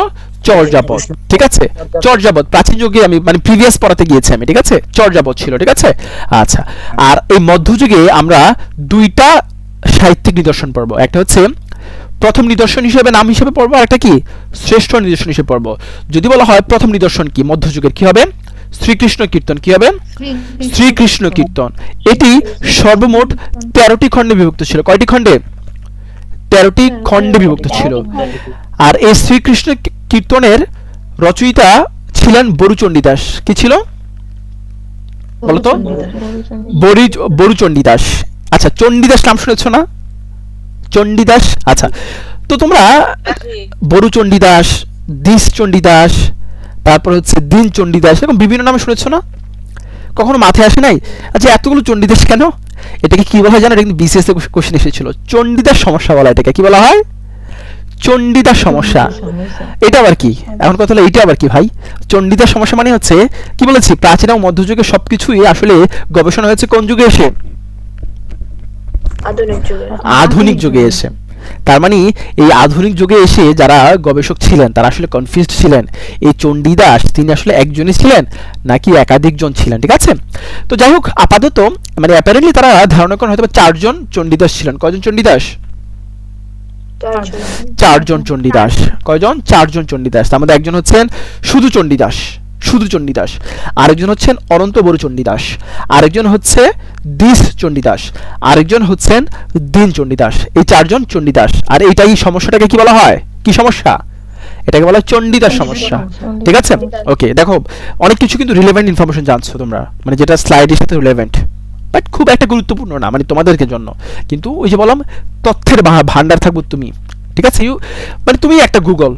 চর্যাপদ, ঠিক আছে? চর্যাপদ প্রাচীন যুগে আমি মানে প্রিভিয়াস পড়াতে গিয়েছি আমি, ঠিক আছে? চর্যাপদ ছিল, ঠিক আছে? আচ্ছা, আর এই মধ্যযুগে আমরা দুইটা সাহিত্যিক নিদর্শন পড়ব। একটা হচ্ছে প্রথম নিদর্শন হিসেবে নাম হিসেবে পড়বো, আর একটা কি শ্রেষ্ঠ নিদর্শন হিসেবে পড়বো। যদি বলা হয় প্রথম নিদর্শন কি মধ্যযুগের, কি হবে? শ্রীকৃষ্ণ কীর্তন। কি হবে? শ্রীকৃষ্ণ কীর্তন। এটি সর্বমোট 13টি খণ্ডে বিভক্ত ছিল। কয়টি খণ্ডে? 13টি খণ্ডে বিভক্ত ছিল। আর এই শ্রীকৃষ্ণ কীর্তনের রচয়িতা ছিলেন বরুচণ্ডীদাস। কি ছিল বলতো? বরুচণ্ডীদাস। আচ্ছা, চণ্ডীদাস নাম শুনেছো না? চণ্ডীদাস। আচ্ছা, তো তোমরা বরুচণ্ডীদাস, দ্বিজ চণ্ডীদাস, তারপর হচ্ছে দীন চণ্ডীদাস, এরকম বিভিন্ন নামে শুনেছো না? কখনো মাথায় আসে নাই আচ্ছা এতগুলো চণ্ডীদাস কেন? এটাকে কি বলা হয় জানো? এটা কিন্তু বিসিএস এ কোশ্চেন এসেছিল। চণ্ডীদাস সমস্যা বলা এটাকে। কি বলা হয়? চণ্ডীদাস সমস্যা। এটা আবার কি? এখন কথা হলো এটা আবার কি ভাই? চণ্ডীদাস সমস্যা মানে হচ্ছে কি বলেছি, প্রাচীন ও মধ্যযুগে সবকিছুই আসলে গবেষণা হয়েছে কোন যুগে এসে? আধুনিক যুগে এসে। তার মানে এই আধুনিক যুগে এসে যারা গবেষক ছিলেন তারা আসলে কনফিউজড ছিলেন এই চণ্ডীদাস তিনি আসলে একজনই ছিলেন নাকি একাধিক জন ছিলেন, ঠিক আছে? তো যাই হোক, আপাতত মানে অ্যাপারেন্টলি তারা ধারণা করেন হয়তো 4 জন চণ্ডীদাস ছিলেন। কয়জন চণ্ডীদাস? 4 জন চণ্ডীদাস। কয়জন? 4 জন চণ্ডীদাস। তার মধ্যে একজন হচ্ছেন শুধু চণ্ডীদাস, শুধু চণ্ডীদাস। আরেকজন হচ্ছেন অনন্ত বড়ু চণ্ডীদাস, আরেকজন হচ্ছে দ্বিজ চণ্ডীদাস, আরেকজন হচ্ছেন দীন চণ্ডীদাস। এই 4 জন চণ্ডীদাস। আর এইটাই সমস্যাটাকে কি বলা হয়? কি সমস্যা? এটাকে বলা হয় চণ্ডীদাস সমস্যা, ঠিক আছে? ওকে, দেখো অনেক কিছু কিন্তু রিলেভেন্ট ইনফরমেশন জানছো তোমরা, মানে যেটা স্লাইডের সাথে রিলেভেন্ট, বাট খুব একটা গুরুত্বপূর্ণ না মানে তোমাদেরকে জন্য। কিন্তু ওই যে বললাম তথ্যের ভান্ডার থাকবো তুমি, ঠিক আছে? মানে তুমি একটা গুগল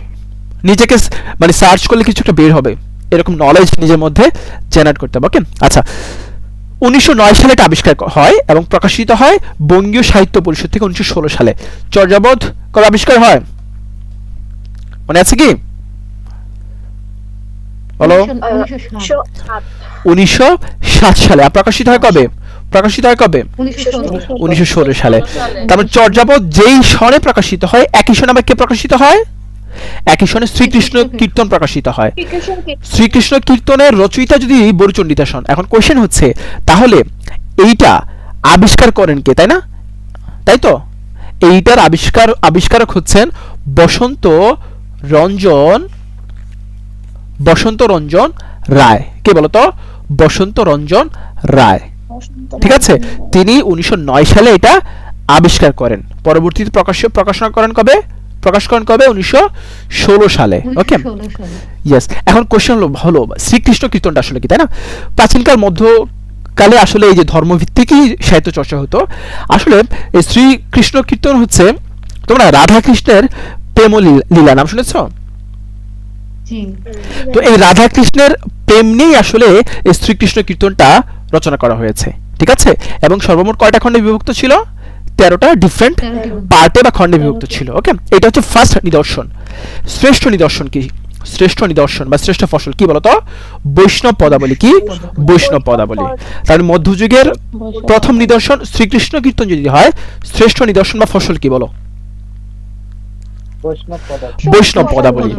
নিজেকে মানে সার্চ করলে কিছু একটা বের হবে, এরকম নলেজ নিজের মধ্যে জেনারেট করতে হবে। ওকে, আচ্ছা 1909 সালে এটা আবিষ্কার হয় এবং প্রকাশিত হয় বঙ্গীয় সাহিত্য পরিষদ থেকে 1916 সালে। চর্যাপদ কবে আবিষ্কার হয় মনে আছে কি? বলো। 1907 সালে। আর প্রকাশিত হয় কবে? প্রকাশিত হয় কবে? 1916 সালে। তারপর চর্যাপদ যেই সনে প্রকাশিত হয় একই সনে আবার কে প্রকাশিত হয়? একই সনে শ্রীকৃষ্ণ কীর্তন প্রকাশিত হয়। শ্রীকৃষ্ণ কীর্তনের রচয়িতা যদি বরুচণ্ডীদাস হন, এখন কোশ্চেন হচ্ছে তাহলে এইটা আবিষ্কার করেন কে, তাই না? তাই তো, এইটার আবিষ্কারক হচ্ছেন বসন্ত রঞ্জন বসন্ত রঞ্জন রায়। কে বলতো? বসন্ত রঞ্জন রায়। ঠিক আছে, তিনি 1909 সালে এটা আবিষ্কার করেন। পরবর্তীতে প্রকাশ করেন কবে? 1916 সালে। ওকে, 1916 সালে। ইয়েস। এখন কোশ্চেন হলো শ্রীকৃষ্ণ কীর্তনটা আসলে কি, তাই না? প্রাচীনকাল মধ্যকালে আসলে এই যে ধর্মভিত্তিকই সাহিত্য চর্চা হতো। আসলে এই শ্রীকৃষ্ণ কীর্তন হচ্ছে, তোমরা রাধা কৃষ্ণের প্রেম লীলা নাম শুনেছ? জি। তো এই রাধা কৃষ্ণের প্রেম নিয়েই আসলে এই শ্রীকৃষ্ণ কীর্তনটা রচনা করা হয়েছে। ঠিক আছে, এবং সর্বমোট কয়টা খণ্ডে বিভক্ত ছিল? 13টা ডিফারেন্ট 13টি পার্টে বা খণ্ডে বিভক্ত ছিল। ওকে, এটা হচ্ছে ফার্স্ট নিদর্শন। শ্রেষ্ঠ নিদর্শন কি? শ্রেষ্ঠ নিদর্শন বা শ্রেষ্ঠ ফসল কি বলতো? বৈষ্ণব পদাবলী। কি? বৈষ্ণব পদাবলী। তাহলে মধ্যযুগের প্রথম নিদর্শন শ্রীকৃষ্ণ কীর্তন যদি হয়, শ্রেষ্ঠ নিদর্শন বা ফসল কি বলো? বৈষ্ণব পদাবলী।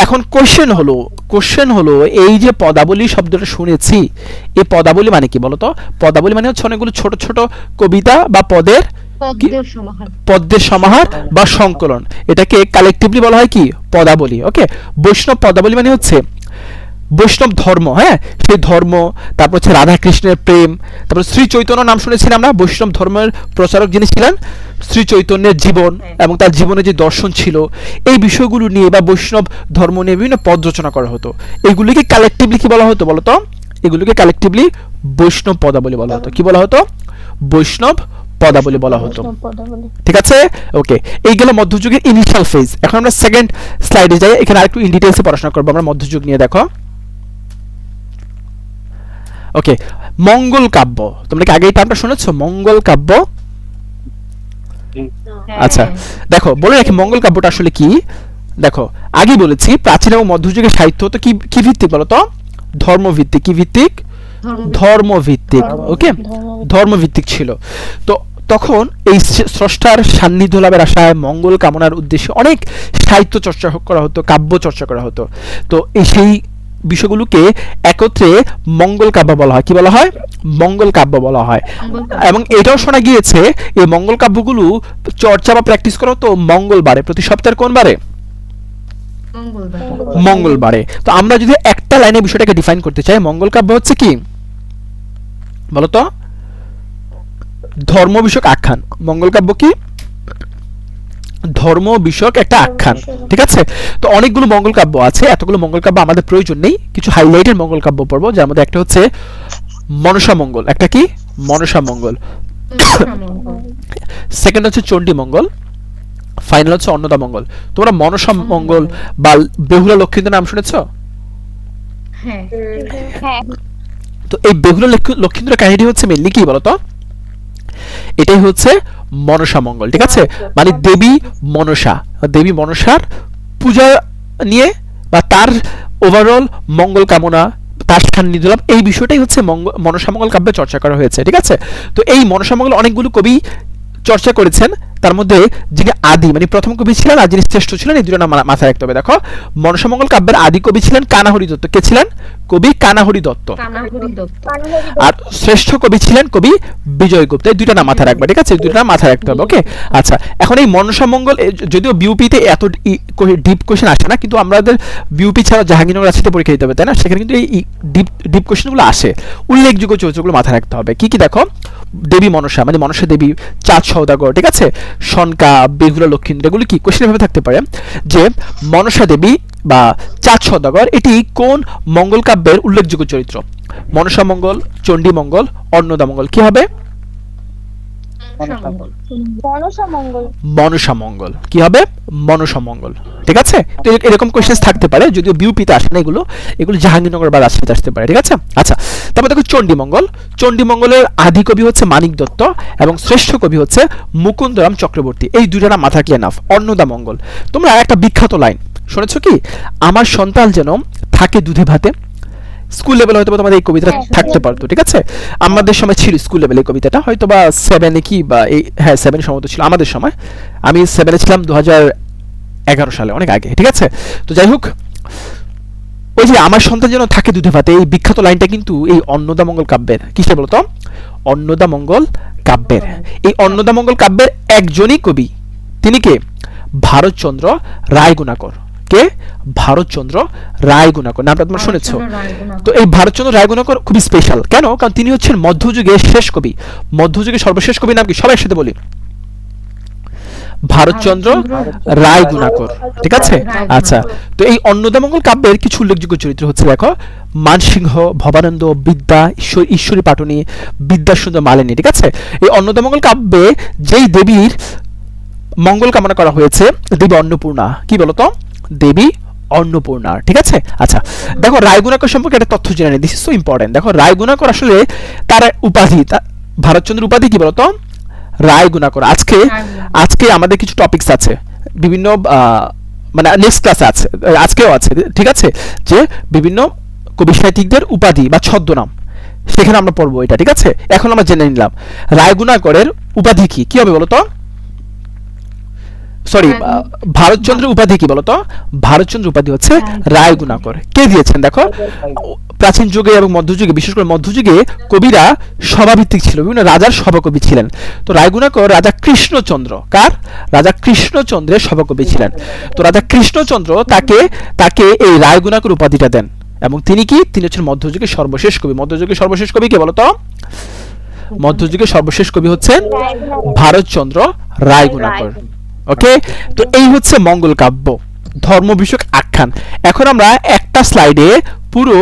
এখন কোশ্চেন হলো এই যে পদাবলী শব্দটা শুনেছি, এই পদাবলী মানে কি বলতো? পদাবলী মানে হচ্ছে অনেকগুলো ছোট ছোট কবিতা বা পদ্যের সমাহার বা সংকলন। এটাকে কালেকটিভলি বলা হয় কি? পদাবলী। ওকে, বৈষ্ণব পদাবলী মানে হচ্ছে বৈষ্ণব ধর্ম, হ্যাঁ, সেই ধর্ম, তারপর হচ্ছে রাধা কৃষ্ণের প্রেম, তারপর শ্রী চৈতন্য নাম শুনেছিলাম আমরা, বৈষ্ণব ধর্মের প্রচারক যিনি ছিলেন, শ্রী চৈতন্যের জীবন এবং তার জীবনে যে দর্শন ছিল, এই বিষয়গুলো নিয়ে বা বৈষ্ণব ধর্ম নিয়ে বিভিন্ন পদ রচনা করা হতো। এগুলিকে কালেকটিভলি কি বলা হতো বলতো? এগুলিকে কালেকটিভলি বৈষ্ণব পদাবলী বলা হতো। কি বলা হতো? বৈষ্ণব পদাবলী বলা হতো। ঠিক আছে, ওকে। এই গেল মধ্যযুগের ইনিশিয়াল ফেজ। এখন আমরা সেকেন্ড স্লাইডে যাই, এখানে আরেকটু ইন ডিটেইলসে পড়াশোনা করব আমরা মধ্যযুগ নিয়ে। দেখো, ওকে, মঙ্গল কাব্য। তোমরা কি আগে এই টার্মটা শুনেছো, মঙ্গল কাব্য? আচ্ছা, দেখো বলে রাখি মঙ্গল কাব্যটা আসলে কি। দেখো, আগে বলেছি প্রাচীন এবং মধ্যযুগের সাহিত্য তো কি ভিত্তিক বলতো? ধর্মভিত্তিক। কি ভিত্তিক? ধর্মভিত্তিক। ওকে, ধর্মভিত্তিক ছিল। তো তখন এই স্রষ্টার সান্নিধ্য লাভের আশায়, মঙ্গল কামনার উদ্দেশ্যে অনেক সাহিত্য চর্চা করা হতো, কাব্য চর্চা করা হতো। তো এই সেই বিষয়গুলোকে একত্রে মঙ্গল কাব্য বলা হয়। কি বলা হয়? মঙ্গল কাব্য বলা হয়। এবং এটাও শোনা গিয়েছে এই মঙ্গল কাব্যগুলো চর্চা বা প্র্যাকটিস করা হতো মঙ্গলবারে, প্রতি সপ্তাহের কোন বারে? মঙ্গলবারে। তো আমরা যদি একটা লাইনে বিষয়টাকে ডিফাইন করতে চাই, মঙ্গল কাব্য হচ্ছে কি বলতো? ধর্ম বিষয়ক আখ্যান। মঙ্গল কাব্য কি? ধর্ম বিষয়ক একটা আখ্যান। ঠিক আছে, তো অনেকগুলো মঙ্গল কাব্য আছে, এতগুলো মঙ্গল কাব্য আমাদের প্রয়োজন নেই। কিছু হাইলাইটেড মঙ্গল কাব্য পড়বো, যার মধ্যে একটা হচ্ছে মনসা মঙ্গল। একটা কি? মনসা মঙ্গল। সেকেন্ড হচ্ছে চণ্ডী মঙ্গল, ফাইনাল হচ্ছে অন্নদা মঙ্গল। তোমরা মনসা মঙ্গল বা বেহুলা লক্ষ্মীন্দ্র নাম শুনেছো? তো এই বেহুলা লক্ষ্মীন্দ্র কাহিনী হচ্ছে মেইনলি কি বলতো? এটাই হচ্ছে মনসা মঙ্গল। ঠিক আছে, মানে দেবী মনসার পূজা নিয়ে বা তার ওভারঅল মঙ্গল কামনা, তার সান্নিধ্য লাভ, এই বিষয়টাই হচ্ছে মনসা মঙ্গল কাব্যে চর্চা করা হয়েছে। ঠিক আছে, তো এই মনসা মঙ্গল অনেকগুলো কবি চর্চা করেছেন। তার মধ্যে যিনি আদি মানে প্রথম কবি ছিলেন আর যিনি শ্রেষ্ঠ ছিলেন, এই দুটো নাম মাথায় রাখতে হবে। দেখো, মনসা মঙ্গল কাব্যের আদি কবি ছিলেন কানাহরি দত্ত। কে ছিলেন? কবি কানাহরি দত্ত। আর শ্রেষ্ঠ কবি ছিলেন কবি বিজয় গুপ্ত। এই দুইটা নাম মাথায় রাখবে। ঠিক আছে, এই দুইটা নাম মাথায় রাখতে হবে। ওকে, আচ্ছা, এখন এই মনসা মঙ্গল, যদিও বিউপিতে এত ডিপ কোশ্চেন আসে না, কিন্তু আমাদের বিউপি ছাড়া জাহাঙ্গীরনগর রাজশাহীতে পরীক্ষা দিতে হবে, তাই না? সেখানে কিন্তু এই ডিপ কোশ্চেনগুলো আসে। উল্লেখযোগ্য চরিত্রগুলো মাথায় রাখতে হবে। কি কি দেখো, দেবী মনসা মানে মনসা দেবী, চাঁদ সওদাগর, ঠিক আছে, সনকা, বেহুলা লক্ষ্মীন্দ্র, এগুলো কি কোশ্চেন ভাবে থাকতে পারে যে মনসা দেবী বা চাঁদ সওদাগর এটি কোন মঙ্গল কাব্যের উল্লেখযোগ্য চরিত্র? মনসা মঙ্গল, চণ্ডী মঙ্গল, অন্নদা মঙ্গল। কি হবে? মনসা মঙ্গল। কি হবে? মনসা মঙ্গল। ঠিক আছে, তো এরকম কোশ্চেন থাকতে পারে, যদিও বিউপিতে আসে না এগুলো জাহাঙ্গীরনগর বা রাজশাহীতে আসতে পারে। ঠিক আছে, আচ্ছা, তারপর দেখো চণ্ডী মঙ্গল। চণ্ডী মঙ্গলের আদি কবি হচ্ছে মানিক দত্ত এবং শ্রেষ্ঠ কবি হচ্ছে মুকুন্দরাম চক্রবর্তী। এই দুইটা নাম মাথা রাখলে এনাফ। অন্নদা মঙ্গল, তোমরা একটা বিখ্যাত লাইন শুনেছো কি? আমার সন্তান যেন থাকে দুধে ভাতে। স্কুল লেভেলে হয়তো তোমাদের এই কবিতাটা থাকতে পারতো। ঠিক আছে, আমাদের সময় ছিল স্কুল লেভেলে এই কবিতাটা, হয়তো বা 7-এ কি বা এই, হ্যাঁ 7 সম্ভবত ছিল আমাদের সময়। আমি 7-এ ছিলাম 2011 সালে, অনেক আগে। ঠিক আছে, তো যাই হোক, ওই যে আমার সন্তান যেন থাকে দুধে ভাতে, এই বিখ্যাত লাইনটা কিন্তু এই অন্নদা মঙ্গল কাব্যের। কিসের বলতো? অন্নদা মঙ্গল কাব্যের। এই অন্নদা মঙ্গল কাব্যের একজনই কবি, তিনি কে? ভারতচন্দ্র রায়গুণাকর। কে? ভারতচন্দ্র রায়গুণাকর, নামটা তোমরা শুনেছো। ভারতচন্দ্র রায়গুণাকর। তো এই ভারতচন্দ্র রায়গুণাকর খুবই স্পেশাল, কেন? কারণ তিনি হচ্ছেন মধ্যযুগের শেষ কবি। মধ্যযুগের সর্বশেষ কবির নাম কি? সবাই একসাথে বলি, ভারতচন্দ্র রায়গুণাকর, ঠিক আছে? রায়গুণাকর। আচ্ছা, তো এই অন্নদামঙ্গল কাব্যের কিছু উল্লেখযোগ্য চরিত্র হচ্ছে, দেখো, মানসিংহ, ভবানন্দ, বিদ্যা, ঈশ্বরী পাটনি, বিদ্যাসুন্দর মালিনী, ঠিক আছে? এই অন্নদামঙ্গল কাব্যে যেই দেবীর মঙ্গল কামনা করা হয়েছে, দেবী অন্নপূর্ণা, কি বলতো? দেবী অন্নপূর্ণা, ঠিক আছে? আচ্ছা, দেখো রায়গুণাকর সম্পর্কে একটা তথ্য জেনে নিই, দিস ইজ সো ইম্পর্টেন্ট। দেখো রায়গুণাকর আসলে তার উপাধি, ভারতচন্দ্রের উপাধি কি বলতো? রায়গুণাকর। আজকে আমাদের কিছু টপিকস আছে, বিভিন্ন মানে নেক্সট ক্লাসে আছে, আজকেও আছে, ঠিক আছে, যে বিভিন্ন কবি সাহিত্যিকদের উপাধি বা ছদ্মনাম, সেখানে আমরা পড়বো এটা, ঠিক আছে? এখন আমরা জেনে নিলাম রায়গুণাকরের উপাধি কি কি হবে বলতো? সরি, ভারতচন্দ্রের উপাধি কি বলতো? ভারতচন্দ্র উপাধি হচ্ছে রায়গুণাকর। কে দিয়েছেন? দেখো, প্রাচীন যুগে এবং মধ্যযুগে, বিশেষ করে মধ্যযুগে কবিরা সভাভিত্তিক ছিল, বিভিন্ন রাজার সভাকবি ছিলেন। তো রায়গুণাকর রাজা কৃষ্ণচন্দ্র, কার? রাজা কৃষ্ণচন্দ্রের সভাকবি ছিলেন। তো রাজা কৃষ্ণচন্দ্র তাকে এই রায়গুণাকর উপাধিটা দেন, এবং তিনি কি? তিনি হচ্ছেন মধ্যযুগের সর্বশেষ কবি। মধ্যযুগের সর্বশেষ কবি কে বলতো? মধ্যযুগের সর্বশেষ কবি হচ্ছেন ভারতচন্দ্র রায়গুণাকর। ওকে, তো এই হচ্ছে মঙ্গল কাব্য, ধর্ম বিষয়ক আখ্যান। এখন আমরা একটা স্লাইডে পুরো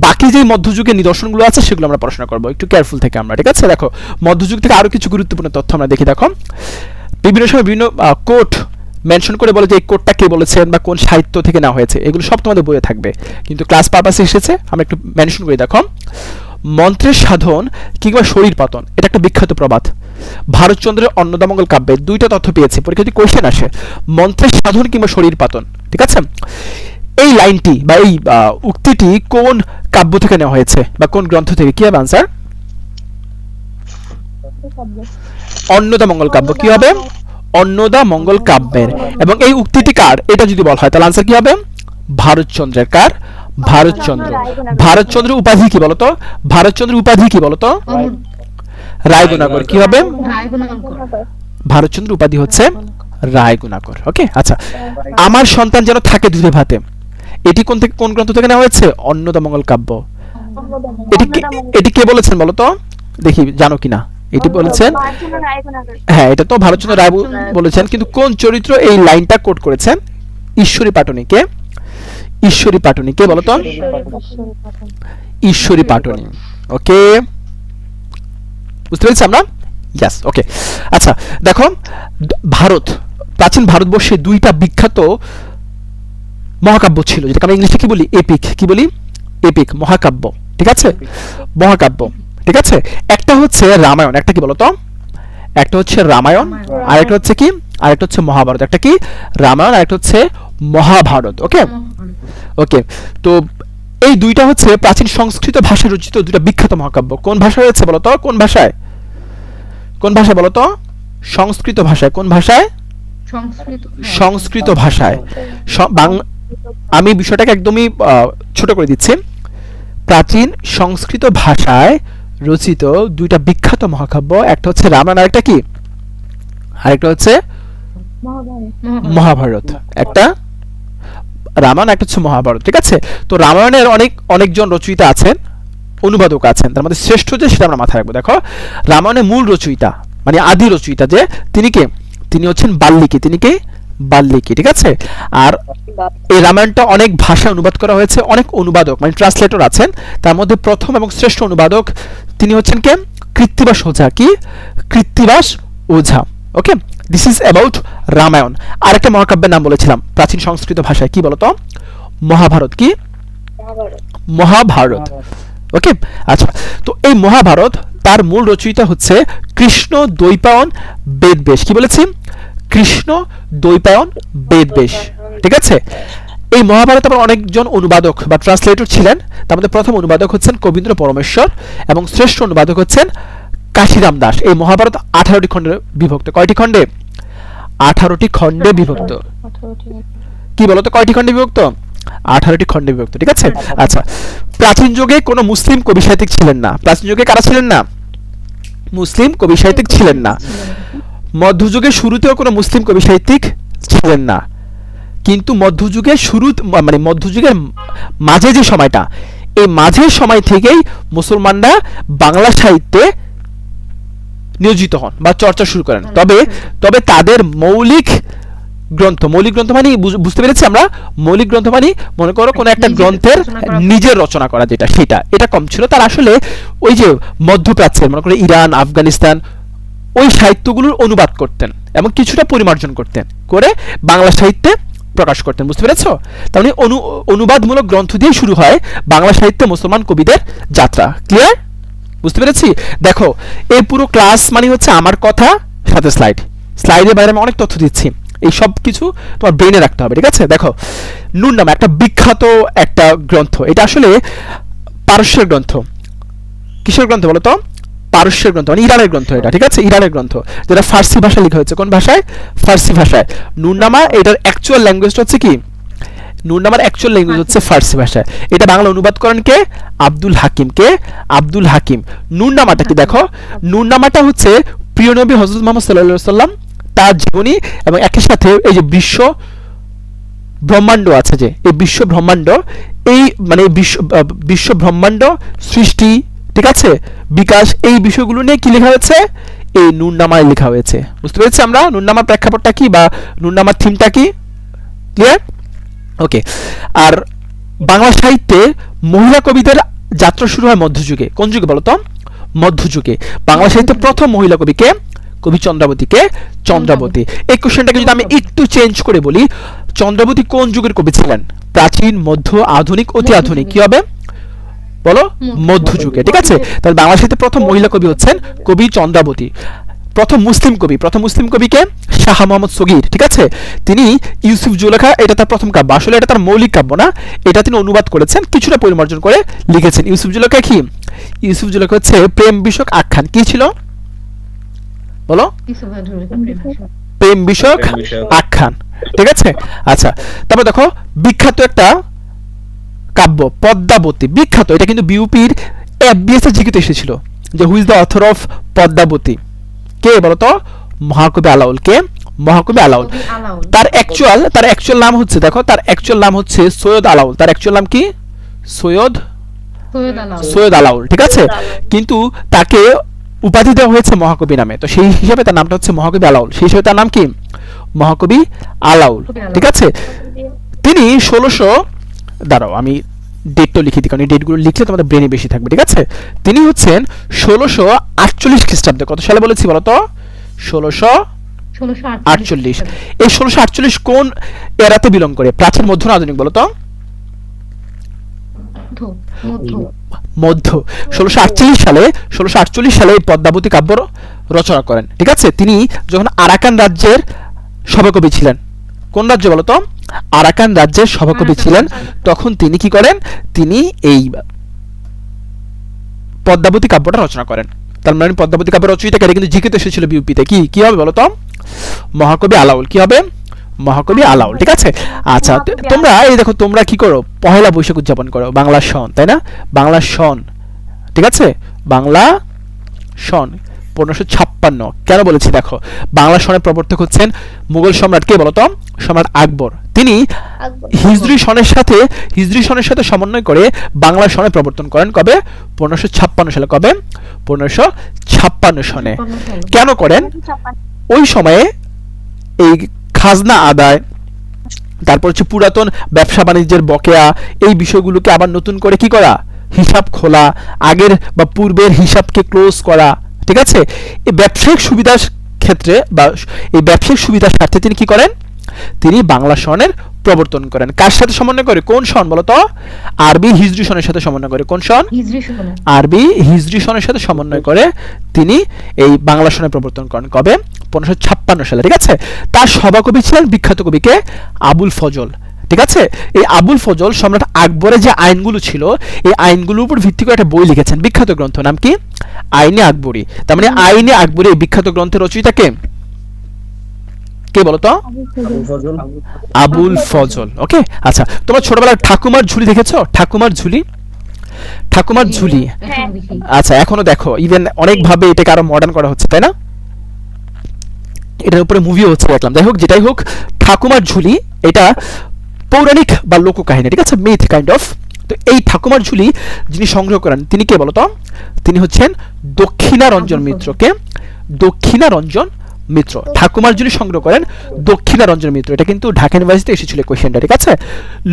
বাকি যে মধ্যযুগের নিদর্শনগুলো আছে সেগুলো আমরা পড়াশোনা করবো, একটু কেয়ারফুল থেকে আমরা, ঠিক আছে? দেখো, মধ্যযুগ থেকে আরো কিছু গুরুত্বপূর্ণ তথ্য আমরা দেখি। দেখো, বিভিন্ন সময় বিভিন্ন কোট মেনশন করে বলে যে এই কোটটা কে বলেছেন বা কোন সাহিত্য থেকে নেওয়া হয়েছে, এগুলো সব তোমাদের বইয়ে থাকবে, কিন্তু ক্লাস পারপাসে এসেছে আমরা একটু মেনশন করি। দেখো, মন্ত্রের সাধন কিংবা শরীর পাতন, এটা একটা বিখ্যাত প্রবাদ। ভারতচন্দ্রের অন্নদামঙ্গল কাব্যে দুইটা তথ্য পেয়েছে, পরীক্ষাতে কোশ্চেন আসে, মন্ত্রের সাধন কিংবা শরীর পাতন, ঠিক আছে? এই লাইনটি বা এই উক্তিটি কোন কাব্য থেকে নেওয়া হয়েছে বা কোন গ্রন্থ থেকে? কি হবে আনসার? অন্নদামঙ্গল কাব্য। কি হবে? অন্নদামঙ্গল কাব্যের। এবং এই উক্তিটি কার? এটা যদি বলা হয় তাহলে আনসার কি হবে? ভারতচন্দ্রের। কার? ভারতচন্দ্র। ভারতচন্দ্রের উপাধি কি বলতো? ভারতচন্দ্রের উপাধি কি বলতো? রায়গুণাকর। কি হবে? রায়গুণাকর। ভারতচন্দ্র উপাধি হচ্ছে রায়গুণাকর। ওকে, আচ্ছা, আমার সন্তান যেন থাকে দুধে ভাতে, এটি কোন গ্রন্থ থেকে নেওয়া হয়েছে? অন্নদামঙ্গল কাব্য। এটি কে বলেছেন বলতো? দেখি জানো কিনা, এটি বলেছেন, হ্যাঁ, এটা তো ভারতচন্দ্র রায় বলেছেন, কিন্তু কোন চরিত্র এই লাইনটা কোট করেছেন? ঈশ্বরী পাটনি। কে? ঈশ্বরী পাটনি। কে বলতো? ঈশ্বরী পাটনি। ওকে, বুঝতে পেরেছি আমরা? ইয়েস, ওকে। আচ্ছা, দেখো, প্রাচীন ভারতবর্ষে দুইটা বিখ্যাত মহাকাব্য ছিল, যেটাকে আমরা ইংলিশে কি বলি? এপিক। কি বলি? এপিক, মহাকাব্য, ঠিক আছে? মহাকাব্য, ঠিক আছে? একটা হচ্ছে রামায়ণ, একটা কি বলতো? একটা হচ্ছে রামায়ণ, আর একটা হচ্ছে কি? আর একটা হচ্ছে মহাভারত। একটা কি? রামায়ণ, আর একটা হচ্ছে মহাভারত। ওকে, ওকে। তো এই দুইটা হচ্ছে প্রাচীন সংস্কৃত ভাষায় রচিত দুইটা বিখ্যাত মহাকাব্য। কোন ভাষায় হয়েছে বলতো? কোন ভাষায়? কোন ভাষায় বলতো? সংস্কৃত ভাষায়। কোন ভাষায়? সংস্কৃত ভাষায়। আমি বিষয়টাকে একদমই ছোট করে দিচ্ছি। প্রাচীন সংস্কৃত ভাষায় রচিত দুইটা বিখ্যাত মহাকাব্য, একটা হচ্ছে রামায়ণ, আরেকটা কি? আরেকটা হচ্ছে মহাভারত। একটা রামায়ণ, একটা হচ্ছে মহাভারত, ঠিক আছে? তো রামায়ণের অনেকজন রচয়িতা আছেন, অনুবাদক আছেন, তার মধ্যে শ্রেষ্ঠ যে সেটা আমরা মাথায় রাখবো। দেখো, রামায়ণের মূল রচয়িতা মানে আদি রচয়িতা যে, তিনি কে? তিনি হচ্ছেন বাল্মীকি। তিনি কে? বাল্মীকি, ঠিক আছে? আর এই রামায়ণটা অনেক ভাষায় অনুবাদ করা হয়েছে, অনেক অনুবাদক মানে ট্রান্সলেটর আছেন, তার মধ্যে প্রথম এবং শ্রেষ্ঠ অনুবাদক তিনি হচ্ছেন কে? কৃত্তিবাস ওঝা। কি? কৃত্তিবাস ওঝা। ওকে, দিস ইজ অ্যাবাউট রামায়ণ। আরেকটা মহাকাব্যের নাম বলেছিলাম প্রাচীন সংস্কৃত ভাষায়, কি বলতো? মহাভারত। কি? মহাভারত। ওকে, আচ্ছা, তো এই মহাভারত, তার মূল রচয়িতা হচ্ছে কৃষ্ণ দ্বৈপায়ন বেদবেশ। কি বলেছি? কৃষ্ণ দ্বৈপায়ন বেদবেশ, ঠিক আছে? এই মহাভারত আবার অনেকজন অনুবাদক বা ট্রান্সলেটর ছিলেন, তার মধ্যে প্রথম অনুবাদক হচ্ছেন কবীন্দ্র পরমেশ্বর এবং শ্রেষ্ঠ অনুবাদক হচ্ছেন কাশিরাম দাস। এই মহাভারত 18টি খণ্ডে বিভক্ত। কয়টি খণ্ডে? 18টি খণ্ডে বিভক্ত। কি বলতো, কয়টি খণ্ডে বিভক্ত? 18টি খণ্ডে বিভক্ত, ঠিক আছে? আচ্ছা, প্রাচীন যুগে কোনো মুসলিম কবি সাহিত্যিক ছিলেন না। প্রাচীন যুগে কারা ছিলেন না? মুসলিম কবি সাহিত্যিক ছিলেন না। মধ্যযুগের শুরুতেও কোনো মুসলিম কবি সাহিত্যিক ছিলেন না। কিন্তু মধ্যযুগের শুরু মানে মধ্যযুগের মাঝে যে সময়টা, এই মাঝের সময় থেকেই মুসলমানরা বাংলা সাহিত্যে নিয়োজিত হন বা চর্চা শুরু করেন। তবে তবে তাদের মৌলিক গ্রন্থ মানে বুঝতে পেরেছি আমরা, মৌলিক গ্রন্থ মানে মনে করো কোন একটা গ্রন্থের নিজের রচনা করা যেটা, সেটা এটা কম ছিল। তার আসলে ওই যে মধ্যপ্রাচ্যের মনে করো ইরান, আফগানিস্তান, ওই সাহিত্যগুলোর অনুবাদ করতেন এবং কিছুটা পরিমার্জন করতেন করে বাংলা সাহিত্যে প্রকাশ করতেন। বুঝতে পেরেছো? তার মানে অনুবাদমূলক গ্রন্থ দিয়ে শুরু হয় বাংলা সাহিত্যে মুসলমান কবিদের যাত্রা। ক্লিয়ার? বুঝতে পেরেছি? দেখো এই পুরো ক্লাস মানে হচ্ছে আমার কথা সাথে স্লাইডের বাইরে আমি অনেক তথ্য দিচ্ছি, এই সব কিছু তোমার ব্রেনে রাখতে হবে। ঠিক আছে? দেখো নুরনামা একটা বিখ্যাত একটা গ্রন্থ, এটা আসলে পারস্যের গ্রন্থ। কিসের গ্রন্থ বলো তো? পারস্যের গ্রন্থ, মানে ইরানের গ্রন্থ এটা। ঠিক আছে? ইরানের গ্রন্থ, যেটা ফার্সি ভাষায় লেখা হয়েছে। কোন ভাষায়? ফার্সি ভাষায়। নুরনামা এটার অ্যাকচুয়াল ল্যাঙ্গুয়েজটা হচ্ছে কি? নুরনামার অ্যাকচুয়াল ল্যাঙ্গুয়েজ হচ্ছে ফার্সি ভাষায়। এটা বাংলা অনুবাদ করেন কে? আব্দুল হাকিম। কে? আব্দুল হাকিম। নুরনামাটা কি দেখো, নুরনামাটা হচ্ছে প্রিয় নবী হযরত মুহাম্মদ সাল্লাল্লাহু আলাইহি সাল্লাম তার জীবনী এবং একই সাথে এই যে বিশ্ব ব্রহ্মাণ্ড আছে, যে এই বিশ্ব ব্রহ্মাণ্ড, এই মানে বিশ্ব ব্রহ্মাণ্ড সৃষ্টি, ঠিক আছে, বিকাশ, এই বিষয়গুলো নিয়ে কি লেখা হয়েছে? এই নুরনামায় লেখা হয়েছে। বুঝতে পেরেছি আমরা নুরনামার প্রেক্ষাপটটা কি বা নুরনামার থিমটা কি? ক্লিয়ার? ওকে। আর বাংলা সাহিত্যে মহিলা কবিদের যাত্রা শুরু হয় মধ্যযুগে। কোন যুগে বলো তো? মধ্যযুগে। বাংলা সাহিত্যে প্রথম মহিলা কবিকে? কবি চন্দ্রাবতীকে। চন্দ্রাবতী। এই কোশ্চেনটাকে যদি আমি একটু চেঞ্জ করে বলি, চন্দ্রাবতী কোন যুগের কবি ছিলেন? প্রাচীন, মধ্য, আধুনিক, অতি আধুনিক? কি হবে বলো? মধ্যযুগে। ঠিক আছে? তাহলে বাংলা সাহিত্যে প্রথম মহিলা কবি হচ্ছেন কবি চন্দ্রাবতী। প্রথম মুসলিম কবিকে? শাহ মোহাম্মদ সগীর। ঠিক আছে? তিনি ইউসুফ জুলেখা, এটা তার প্রথম কাব্য, আসলে এটা তার মৌলিক কাব্য না, এটা তিনি অনুবাদ করেছেন, কিছুটা পরিমার্জন করে লিখেছেন। ইউসুফ জুলেখা কি? ইউসুফ জুলেখা হচ্ছে প্রেম বিষয়ক আখ্যান। কি ছিল বলো? প্রেম বিষয়ক আখ্যান। ঠিক আছে? আচ্ছা, তারপর দেখো বিখ্যাত একটা কাব্য পদ্মাবতী, বিখ্যাত, এটা কিন্তু বিউপির এফবিএস এর জিকে এসেছিল যে who is the author of Padmavati? কে বলো তো? মহাকবি আলাউল। কে? মহাকবি আলাউল। তার অ্যাকচুয়াল নাম হচ্ছে, দেখো তার অ্যাকচুয়াল নাম হচ্ছে সৈয়দ আলাউল। তার অ্যাকচুয়াল নাম কি? সৈয়দ আলাউল। ঠিক আছে? কিন্তু তাকে উপাধি দেওয়া হয়েছে মহাকবি নামে, তো সেই হিসাবে তার নামটা হচ্ছে মহাকবি আলাউল। সেই হিসাবে তার নাম কি? মহাকবি আলাউল। ঠিক আছে? তিনি 1600, দাঁড়াও আমি ডেটটা লিখে দিই, কারণ এই ডেটগুলো লিখলে তোমাদের ব্রেনে বেশি থাকবে। ঠিক আছে? তিনি হচ্ছেন 1648 খ্রিস্টাব্দে। কত সালে বলেছি বলো তো? 1648। এই 1648 কোন এরাতে বিলং করে? প্রাচীন, মধ্য না আধুনিক বলো তো? মধ্য। 1648 সালে এই পদ্মাবতী কাব্য রচনা করেন। ঠিক আছে? তিনি যখন আরাকান রাজ্যের সভাকবি ছিলেন। কোন রাজ্য বলো তো? আরাকান রাজ্যের সভাকবি ছিলেন। তখন তিনি কি করেন? তিনি এই পদ্মাবতী কাব্যটা রচনা করেন। তার মানে পদ্মাবতী কাব্য রচয়িতা কে? কিন্তু জিকে তো এসেছিল বিউপিতে। কি হবে বলো তো? মহাকবি আলাউল। কি হবে? মহাকবি আলাউল। ঠিক আছে? আচ্ছা, তোমরা এই দেখো, তোমরা কি করো? পহেলা বৈশাখ উদযাপন করো, বাংলা সন, তাই না? বাংলা সন। ঠিক আছে? বাংলা সন 1556। কেন বলেছি দেখো, বাংলা সনের প্রবর্তক হচ্ছেন মুঘল সম্রাট। কে বলতো? সম্রাট আকবর। তিনি হিজরি সনের সাথে সমন্বয় করে বাংলা সনের প্রবর্তন করেন। কবে? 1556 সালে। কবে? 1556 সনে। কেন করেন? ওই সময়ে এই খাজনা আদায়, তারপর হচ্ছে পুরাতন ব্যবসা বাণিজ্যের বকেয়া, এই বিষয়গুলোকে আবার নতুন করে কি করা? হিসাব খোলা, আগের বা পূর্বের হিসাবকে ক্লোজ করা। ঠিক আছে? এই ব্যবসায়িক সুবিধার ক্ষেত্রে বা এই ব্যবসায়িক সুবিধার স্বার্থে তিনি কি করেন? তিনি বাংলা সনের প্রবর্তন করেন। কার সাথে সমন্বয় করে? কোন সন বলতো? আরবি হিজরি সনের সাথে সমন্বয় করে। কোন সন? আরবি হিজরি সনের সাথে সমন্বয় করে তিনি এই বাংলা সনের প্রবর্তন করেন। কবে? 1556 সালে। ঠিক আছে? তার সভাকবি ছিলেন বিখ্যাত কবিকে? আবুল ফজল। ঠিক আছে? এই আবুল ফজল সম্রাট আকবরের যে আইনগুলো ছিল, এই আইনগুলোর উপর ভিত্তি করে একটা বই লিখেছেন, বিখ্যাত গ্রন্থ। নাম কি? আইনে আকবরী। তার মানে আইনে আকবরী এই বিখ্যাত গ্রন্থের রচয়িতা কে? কে বলতো? আবুল ফজল। ওকে। আচ্ছা, তোমরা ছোটবেলায় ঠাকুমার ঝুলি দেখেছো? ঠাকুমার ঝুলি। আচ্ছা, এখনো দেখো, ইভেন অনেক ভাবে এটাকে আরো মডার্ন করা হচ্ছে, তাই না? এটার উপরে মুভিও হচ্ছে দেখলাম। যাই হোক, যেটাই হোক, ঠাকুমার ঝুলি এটা পৌরাণিক বা লোককাহিনী, ঠিক আছে, মিথ কাইন্ড অফ। তো এই ঠাকুমার ঝুলি যিনি সংগ্রহ করেন তিনি কে বলতো? তিনি হচ্ছেন দক্ষিণারঞ্জন মিত্র। কে? দক্ষিণারঞ্জন মিত্র। ঠাকুমার ঝুলি সংগ্রহ করেন দক্ষিণারঞ্জন মিত্র। এটা কিন্তু ঢাকা ইউনিভার্সিটিতে এসেছিল কোশ্চেনটা, ঠিক আছে।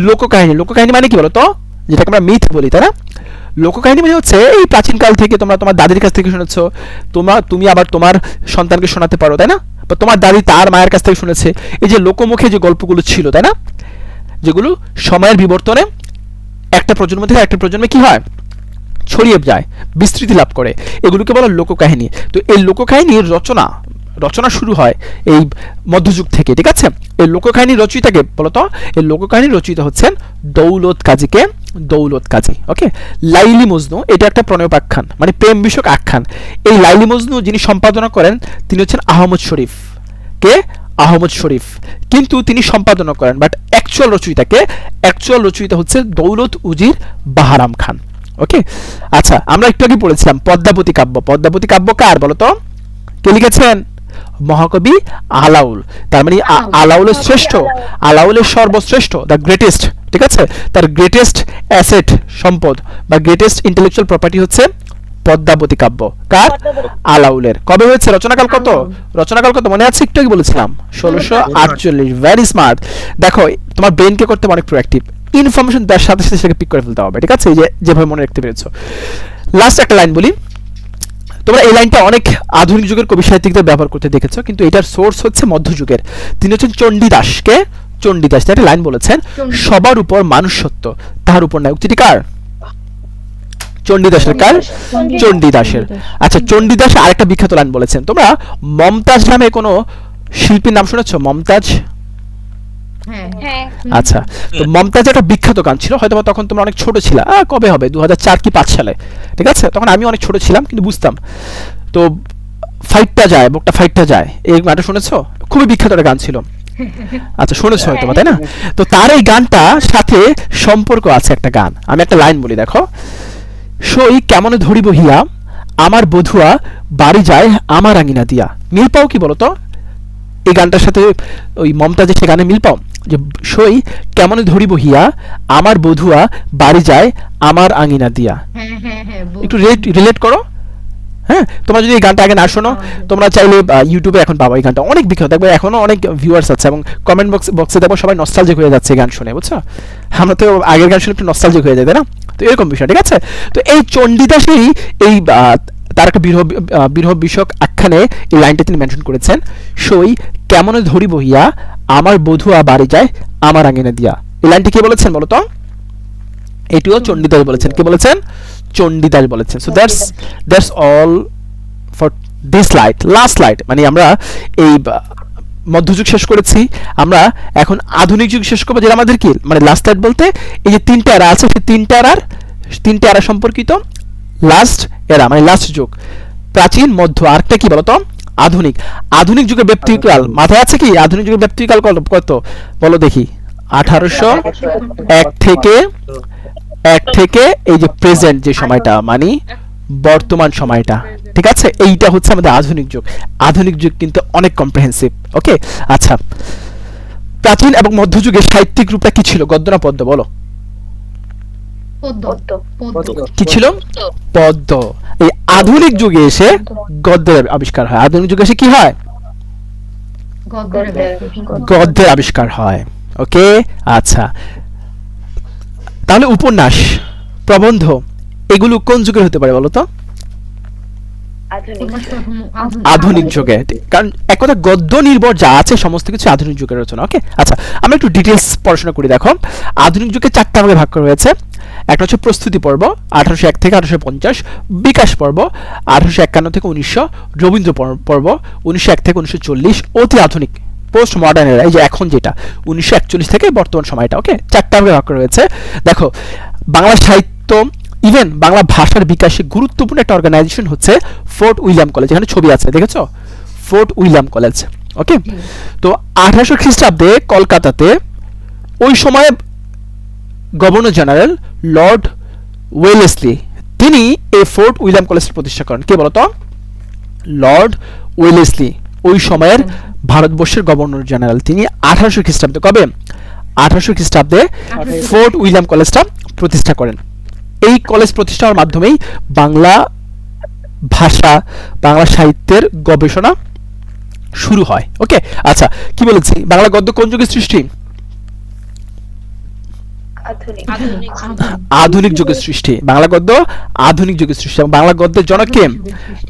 লোককাহিনী, লোককাহিনী মানে কি বলতো? যেটাকে আমরা মিথ বলি, তাই না? লোককাহিনী মানে হচ্ছে এই প্রাচীনকাল থেকে তোমরা তোমার দাদির কাছ থেকে শুনেছো, তুমি আবার তোমার সন্তানকে শোনাতে পারো, তাই না? বা তোমার দাদি তার মায়ের কাছ থেকে শুনেছে। এই যে লোকমুখে যে গল্পগুলো ছিল, তাই না, যেগুলো সময়ের বিবর্তনে একটা প্রজন্ম থেকে একটা প্রজন্মে কি হয়, ছড়িয়ে যায়, বিস্তৃতি লাভ করে, এগুলোকে বলা লোককাহিনী। তো এই লোককাহিনীর রচনা শুরু হয় এই মধ্যযুগ থেকে, ঠিক আছে। এই লোককাহিনীর রচয়িতাকে বলতো? এই লোককাহিনীর রচয়িতা হচ্ছেন দৌলত কাজী। কে? দৌলত কাজী। ওকে। লাইলি মজনু এটা একটা প্রণয়োপাখ্যান, মানে প্রেম বিষয়ক আখ্যান। এই লাইলি মজনু যিনি সম্পাদনা করেন তিনি হচ্ছেন আহমদ শরীফ। কে? আহমদ শরীফ। কিন্তু তিনি সম্পাদনা করেন, বাট অ্যাকচুয়াল রচয়িতা হচ্ছে দৌলত উজির বাহারাম খান। ওকে। আচ্ছা, আমরা একটু আগে পড়েছিলাম পদ্মাবতী কাব্য। পদ্মাবতী কাব্য কার বলতো? কে লিখেছেন? মহাকবি আলাউল। তার মানে আলাউলের শ্রেষ্ঠ, আলাউলের সর্বশ্রেষ্ঠ, দ্য গ্রেটেস্ট, ঠিক আছে। তার গ্রেটেস্ট অ্যাসেট, সম্পদ বা গ্রেটেস্ট ইন্টেলেকচুয়াল প্রপার্টি হচ্ছে পদ্মাবতী কাব্য। কার? আলাউলের। কবে হয়েছে? রচনাকাল কত? রচনাকাল কত মনে আছে? একটু আগে বলেছিলাম 1648। Very smart. দেখো, তোমার ব্রেনকে করতে অনেক প্রোঅ্যাক্টিভ, ইনফরমেশন দেওয়ার সাথে সাথে সেটাকে পিক করে ফেলতে হবে, ঠিক আছে, এই যে যেভাবে মনে রাখতে পেরেছো। লাস্ট একটা লাইন বলি, তোমরা এই লাইনটা অনেক আধুনিক যুগের কবি সাহিত্যিকদের ব্যবহার করতে দেখেছো, কিন্তু এটার সোর্স হচ্ছে মধ্যযুগের। তিনি হচ্ছেন চণ্ডীদাস। কে? চণ্ডীদাস। একটা লাইন বলেছেন, সবার উপর মানুষ সত্য, তাহার উপর নাই। উক্তিটি কার? চণ্ডীদাসের। কার? চণ্ডীদাসের। আচ্ছা, চণ্ডীদাস আরেকটা বিখ্যাত লাইন বলেছেন। তোমরা মমতাজ নামে কোনো শিল্পীর নাম শুনেছো? মমতাজ? আচ্ছা, তো মমতাজ একটা বিখ্যাত গান ছিল, হয়তো তখন তোমরা অনেক ছোট ছিল, কবে হবে 2004 কি 5 সালে, ঠিক আছে, তখন আমি অনেক ছোট ছিলাম কিন্তু বুঝতাম। তো ফাইটটা যায়, বুকটা ফাইটটা যায়, এই গানটা শুনেছো? খুবই বিখ্যাত একটা গান ছিল। আচ্ছা, শুনেছো হয়তো, তাই না? তো তার এই গানটা সাথে সম্পর্ক আছে একটা গান, আমি একটা লাইন বলি, দেখো। সই কেমন ধরিব হিয়া, আমার বধুয়া বাড়ি যায় আমার আঙিনা দিয়া। মিল পাও কি বলতো এই গানটার সাথে? ওই মমতাজের সে গানে মিল পাও যে সই কেমন ধরিব হিয়া, আমার বধুয়া বাড়ি যায় আমার আঙিনা দিয়া। একটু রিলেট করো। হ্যাঁ, তোমরা যদি এই গানটা আগে না শোনো, তোমরা চাইলে ইউটিউবে এখন পাবো। এই গানটা অনেক বিখ্যাত, দেখবে এখনো অনেক ভিউয়ার্স আছে, এবং কমেন্ট বক্সে দেখো সবাই নস্টালজিক হয়ে যাচ্ছে গান শুনে, বুঝছো? আমরা তো আগের গান শুনে একটু নস্টালজিক হয়ে যায়, তাই না? তো এরকম বিষয়, ঠিক আছে। তো এই চণ্ডীদাসেরই এই তার একটা বিরহ বিষয়ক আখ্যানে এই লাইনটা তিনি মেনশন করেছেন, সই কেমন ধরিব হিয়া, আমার বধুয়া বাড়ি যায় আমার আঙিনা দিয়া। এই লাইনটি কে বলেছেন বলতো? এটিও চণ্ডীদাস বলেছেন। কে বলেছেন? চণ্ডীদাস বলেছেন। So that's all for this last light. মানে আমরা এই মধ্যযুগ শেষ করেছি, আমরা এখন আধুনিক যুগ শেষ করবো, যেটা আমাদের কি মানে লাস্ট লাইট বলতে এই যে তিনটা এরা আছে, সেই তিনটা এরা সম্পর্কিত লাস্ট এরা, মানে লাস্ট যুগ, প্রাচীন, মধ্য, আরেকটা কি বলতো? আধুনিক। আধুনিক যুগের ব্যক্তিকাল মাথায় আছে কি? আধুনিক যুগের ব্যক্তিকাল কত বলো দেখি? 1801 থেকে এই যে প্রেজেন্ট যে সময়টা, মানে বর্তমান সময়টা, ঠিক আছে, এইটা হচ্ছে আমাদের আধুনিক যুগ। আধুনিক যুগ কিন্তু অনেক কম্প্রিহেন্সিভ। ওকে। আচ্ছা, প্রাচীন এবং মধ্যযুগের সাহিত্যিক রূপটা কি ছিল? গদ্য না পদ্য বলো? কি ছিল? পদ্য। এই আধুনিক যুগে এসে গদ্যের আবিষ্কার হয়। আধুনিক যুগে এসে কি হয়? গদ্যের আবিষ্কার হয়। ওকে। আচ্ছা, তাহলে উপন্যাস, প্রবন্ধ এগুলো কোন যুগের হতে পারে বলো তো? আধুনিক যুগে। কারণ এক কথা গদ্য নির্ভর যা আছে সমস্ত কিছু আধুনিক যুগের রচনা। ওকে। আচ্ছা, আমরা একটু ডিটেলস পড়াশোনা করি। দেখো, আধুনিক যুগে 4টা ভাগে ভাগ করা হয়েছে। একটা হচ্ছে প্রস্তুতি পর্ব 1801 থেকে 1850, বিকাশ পর্ব 1851 থেকে 1900, রবীন্দ্র পর্ব 1901 থেকে 1940, অতি আধুনিক পোস্ট মডার্ন এরা, এই যে এখন যেটা 1941 থেকে বর্তমান সময়টা। ওকে। 4টা ভাগে ভাগ করা হয়েছে। দেখো, বাংলা সাহিত্য, ইভেন বাংলা ভাষার বিকাশে গুরুত্বপূর্ণ একটা অর্গানাইজেশন হচ্ছে ফোর্ট উইলিয়াম কলেজ। এখানে ছবি আছে, দেখেছো? Fort William college. ওকে। তো 1800 খ্রিস্টাব্দে কলকাতাতে ওই সময় গভর্নর জেনারেল লর্ড ওয়েলেসলি তিনি এই ফোর্ট উইলিয়াম কলেজ প্রতিষ্ঠা করেন। কে বলতো? লর্ড ওয়েলেসলি ওই সময়ের ভারতবর্ষের গভর্নর জেনারেল। তিনি 1800 খ্রিস্টাব্দে, কবে? 1800 খ্রিস্টাব্দে ফোর্ট উইলিয়াম কলেজটা প্রতিষ্ঠা করেন। এই কলেজ প্রতিষ্ঠার মাধ্যমেই বাংলা ভাষা, বাংলা সাহিত্যের গবেষণা শুরু হয়। ওকে, আচ্ছা, কি বলেছি, বাংলা গদ্য কোন যুগের সৃষ্টি? আধুনিক যুগের সৃষ্টি। বাংলা গদ্য আধুনিক যুগের সৃষ্টি। এবং বাংলা গদ্যের জনক কে?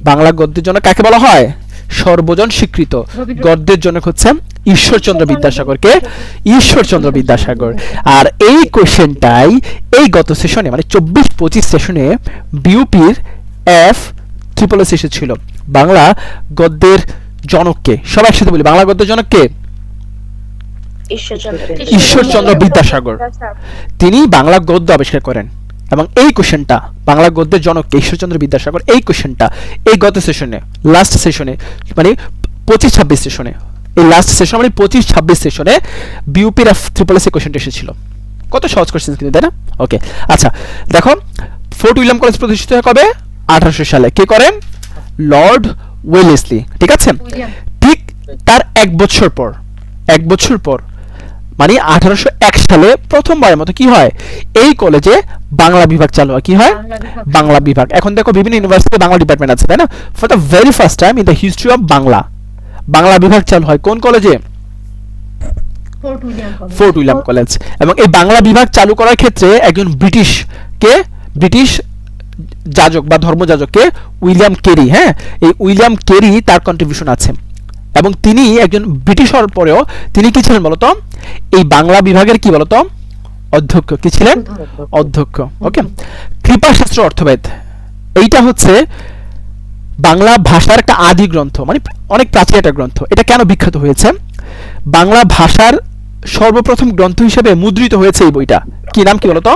বাংলা গদ্যের জনক কাকে বলা হয়? সর্বজন স্বীকৃত গদ্যের জনক হচ্ছে ঈশ্বরচন্দ্র বিদ্যাসাগরকে, ঈশ্বরচন্দ্র বিদ্যাসাগর। আর এই কোশ্চেনটাই এই গত সেশনে, মানে 24-25 সেশনে বিউপির F-SSS এসেছিল। বাংলা গদ্যের জনককে, সবাই একসাথে বলি, বাংলা গদ্যের জনককে? ঈশ্বরচন্দ্র বিদ্যাসাগর। তিনি বাংলা গদ্য আবিষ্কার করেন। এবং এই কোশ্চেনটা, বাংলা গদ্যের জনককে ঈশ্বরচন্দ্র বিদ্যাসাগর, এই কোশ্চেনটা এই গত সেশনে, লাস্ট সেশনে, মানে 25-26 সেশনে, এই লাস্ট সেশন মানে 25-26 সেশনে বিউপির F-SSS কোশ্চেনটা এসেছিল। কত সহজ কোশ্চেন কিন্তু, তাই না? ওকে, আচ্ছা, দেখো, ফোর্ট উইলিয়াম কলেজ প্রতিষ্ঠিত হয় কবে? 1800 সালে। কে করেন? Lord Wellesley. ঠিক আছে, ঠিক তার এক বছর পর মানে 1801 সালে প্রথমবারের মতো কি হয়, এই কলেজে বাংলা বিভাগ চালু হয়। কি হয়? বাংলা বিভাগ। এখন দেখো বিভিন্ন ইউনিভার্সিটিতে বাংলা ডিপার্টমেন্ট আছে, তাই না? For the very first time in the history of Bangla, Bangla বিভাগ চালু হয় কোন কলেজে? Fort William college. এবং এই বাংলা বিভাগ চালু করার ক্ষেত্রে একজন ব্রিটিশ যাজক বা ধর্মযাজককে উইলিয়াম কেরি, হ্যাঁ, এই উইলিয়াম কেরি তার কন্ট্রিবিউশন আছে। এবং তিনি একজন ব্রিটিশ হওয়ার পরেও তিনি কি ছিলেন বলতো? এই বাংলা বিভাগের কি বলতো? অধ্যক্ষ। কি ছিলেন? অধ্যক্ষ। ওকে, কৃপাশাস্ত্র অর্থবেদ, এইটা হচ্ছে বাংলা ভাষার একটা আদি গ্রন্থ, মানে অনেক প্রাচীন একটা গ্রন্থ। এটা কেন বিখ্যাত হয়েছে? বাংলা ভাষার সর্বপ্রথম গ্রন্থ হিসেবে মুদ্রিত হয়েছে এই বইটা। কি নাম, কি বলতো?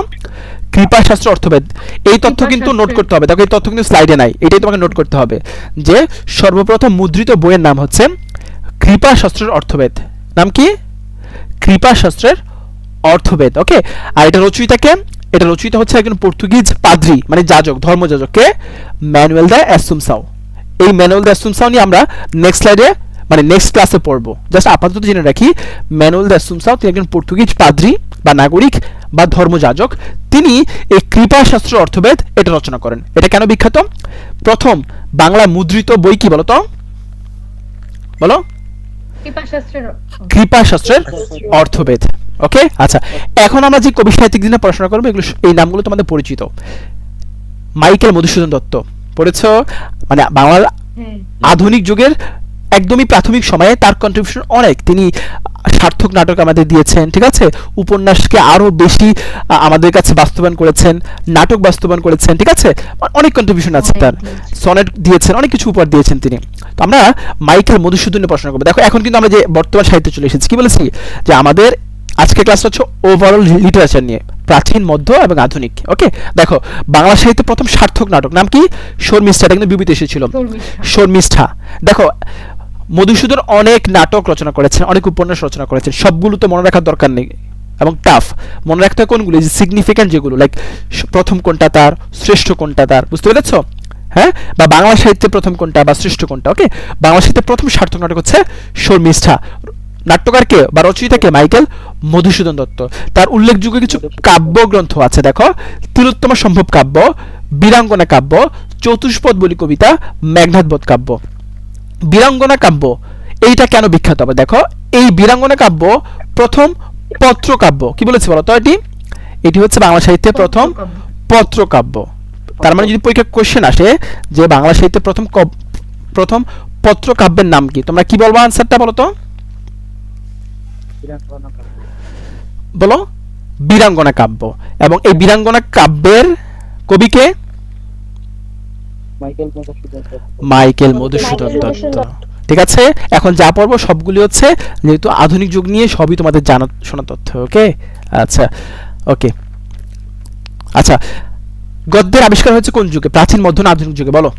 কৃপাশাস্ত্র অর্থবেদ। এই তথ্য কিন্তু নোট করতে হবে, দেখো এই তথ্য কিন্তু স্লাইডে নাই, এটাই তোমাকে নোট করতে হবে যে সর্বপ্রথম মুদ্রিত বইয়ের নাম হচ্ছে কৃপাশাস্ত্রের অর্থবেদ। নাম কি? কৃপাশাস্ত্রের অর্থবেদ। ওকে, আর এটা রচয়িতাকে? এটা রচয়িতা হচ্ছে একজন পর্তুগিজ পাদ্রী, মানে যাজক, ধর্মযাজককে ম্যানুয়েল দ্য অ্যাসুমসাও। এই ম্যানুয়েল দ্য অ্যাসুমসাও নিয়ে আমরা নেক্সট স্লাইডে, মানে নেক্সট ক্লাসে পড়বো। জাস্ট আপাতত জেনে রাখি, ম্যানুয়েল দ্য অ্যাসুমসাও তিনি একজন পর্তুগিজ পাদ্রী বা নাগরিক বা ধর্মযাজক। তিনি এই কৃপাশাস্ত্র অর্থবেদ এটা রচনা করেন। এটা কেন বিখ্যাত? প্রথম বাংলা মুদ্রিত বই কি বলতো? বলো। কৃপাশাস্ত্রের অর্থবেদ। ওকে, আচ্ছা, এখন আমরা যে কবি সাহিত্যিক দিনে পড়াশোনা করবো, এগুলো এই নামগুলো তোমাদের পরিচিত। মাইকেল মধুসূদন দত্ত পড়েছো? মানে বাংলার আধুনিক যুগের একদমই প্রাথমিক সময়ে তার কন্ট্রিবিউশন অনেক। তিনি সার্থক নাটক আমাদের দিয়েছেন, ঠিক আছে, উপন্যাসকে আরো বেশি আমাদের কাছে বাস্তবায়ন করেছেন, নাটক বাস্তবায়ন করেছেন, ঠিক আছে, অনেক কন্ট্রিবিউশন আছে তার। সনেট দিয়েছেন, অনেক কিছু উপহার দিয়েছেন তিনি। তো আমরা মাইকেল মধুসূদনের পড়াশোনা করবো। দেখো এখন কিন্তু আমরা যে বর্তমান সাহিত্যে চলে এসেছি, কি বলেছি যে আমাদের আজকের ক্লাসটা হচ্ছে ওভারঅল লিটারেচার নিয়ে, প্রাচীন, মধ্য এবং আধুনিক। ওকে, দেখো বাংলা সাহিত্যে প্রথম সার্থক নাটক নাম কি? শর্মিষ্ঠা। এটা কিন্তু বিবিতে এসেছিল, শর্মিষ্ঠা। দেখো মধুসূদন অনেক নাটক রচনা করেছেন, অনেক উপন্যাস রচনা করেছেন, সবগুলো তো মনে রাখার দরকার নেই এবং টাফ। মনে রাখতে হয় কোনগুলো, যে সিগনিফিক্যান্ট যেগুলো, লাইক প্রথম কোনটা তার, শ্রেষ্ঠ কোনটা তার, বুঝতে পেরেছো? হ্যাঁ, বা বাংলা সাহিত্যে প্রথম কোনটা বা শ্রেষ্ঠ কোনটা। ওকে, বাংলা সাহিত্যে প্রথম সার্থক নাটক হচ্ছে শর্মিষ্ঠা। নাট্যকার কে বা রচয়িতা কে? মাইকেল মধুসূদন দত্ত। তার উল্লেখযোগ্য কিছু কাব্যগ্রন্থ আছে, দেখো, তিলোত্তমা সম্ভব কাব্য, বীরাঙ্গনা কাব্য, চতুষ্পদ বলি কবিতা, মেঘনাদ বধ কাব্য। বীরাঙ্গনা কাব্য এইটা কেন বিখ্যাত হবে? দেখো, এই বীরাঙ্গনা কাব্য প্রথম পত্র কাব্য। কি বলেছি বলো তো? এটি হচ্ছে বাংলা সাহিত্যে প্রথম পত্র কাব্য। তার মানে যদি পরীক্ষা কোশ্চেন আসে যে বাংলা সাহিত্যে প্রথম পত্র কাব্যের নাম কি, তোমরা কি বলবো? আনসারটা বলো তো, বলো। বীরাঙ্গনা কাব্য। এবং এই বীরাঙ্গনা কাব্যের কবি কে? মাইকেল মধুসূদন দত্ত। ঠিক আছে, এখন যা পড়বো সবগুলি হচ্ছে যেহেতু আধুনিক যুগ নিয়ে, সবই তোমাদের জানা শোনা তথ্য। ওকে, আচ্ছা, ওকে, আচ্ছা, গদ্যের আবিষ্কার হয়েছে কোন যুগে? প্রাচীন, মধ্য না আধুনিক যুগে? বলো।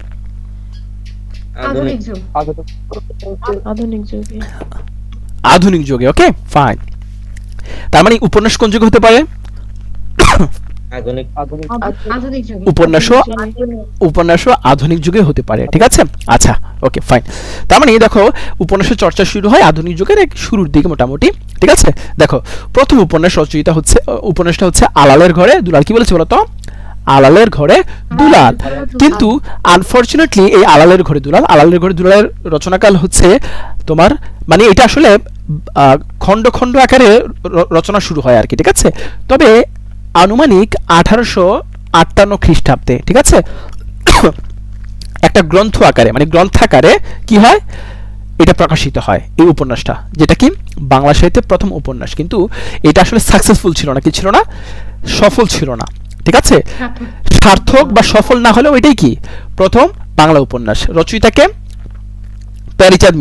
আধুনিক যুগে। ওকে, ফাইন। তার মানে উপন্যাস কোন যুগে হতে পারে? আধুনিক যুগে উপন্যাসও আধুনিক যুগে হতে পারে, ঠিক আছে। আচ্ছা, ওকে, ফাইন। তার মানে দেখো, উপন্যাসের চর্চা শুরু হয় আধুনিক যুগের এক শুরুর দিকে মোটামুটি, ঠিক আছে। দেখো, প্রথম উপন্যাসটা হচ্ছে আলালের ঘরে দুলাল। কি বলেছে বলতো? আলালের ঘরে দুলাল। কিন্তু আনফরচুনেটলি এই আলালের ঘরে দুলালের রচনাকাল হচ্ছে তোমার, মানে এটা আসলে খণ্ড খণ্ড আকারে রচনা শুরু হয় আর কি, ঠিক আছে। তবে আনুমানিক 1858 খ্রিস্টাব্দে, ঠিক আছে, একটা গ্রন্থ আকারে, মানে গ্রন্থাকারে কি হয়, এটা প্রকাশিত হয় এই উপন্যাসটা, যেটা কি বাংলা সাহিত্যের প্রথম উপন্যাস। কিন্তু এটা আসলে সাকসেসফুল ছিল না, কি ছিল না, সফল ছিল না, ঠিক আছে। সার্থক বা সফল না হলেও এটাই কি প্রথম বাংলা উপন্যাস। রচয়িতাকে প্যারীচাঁদ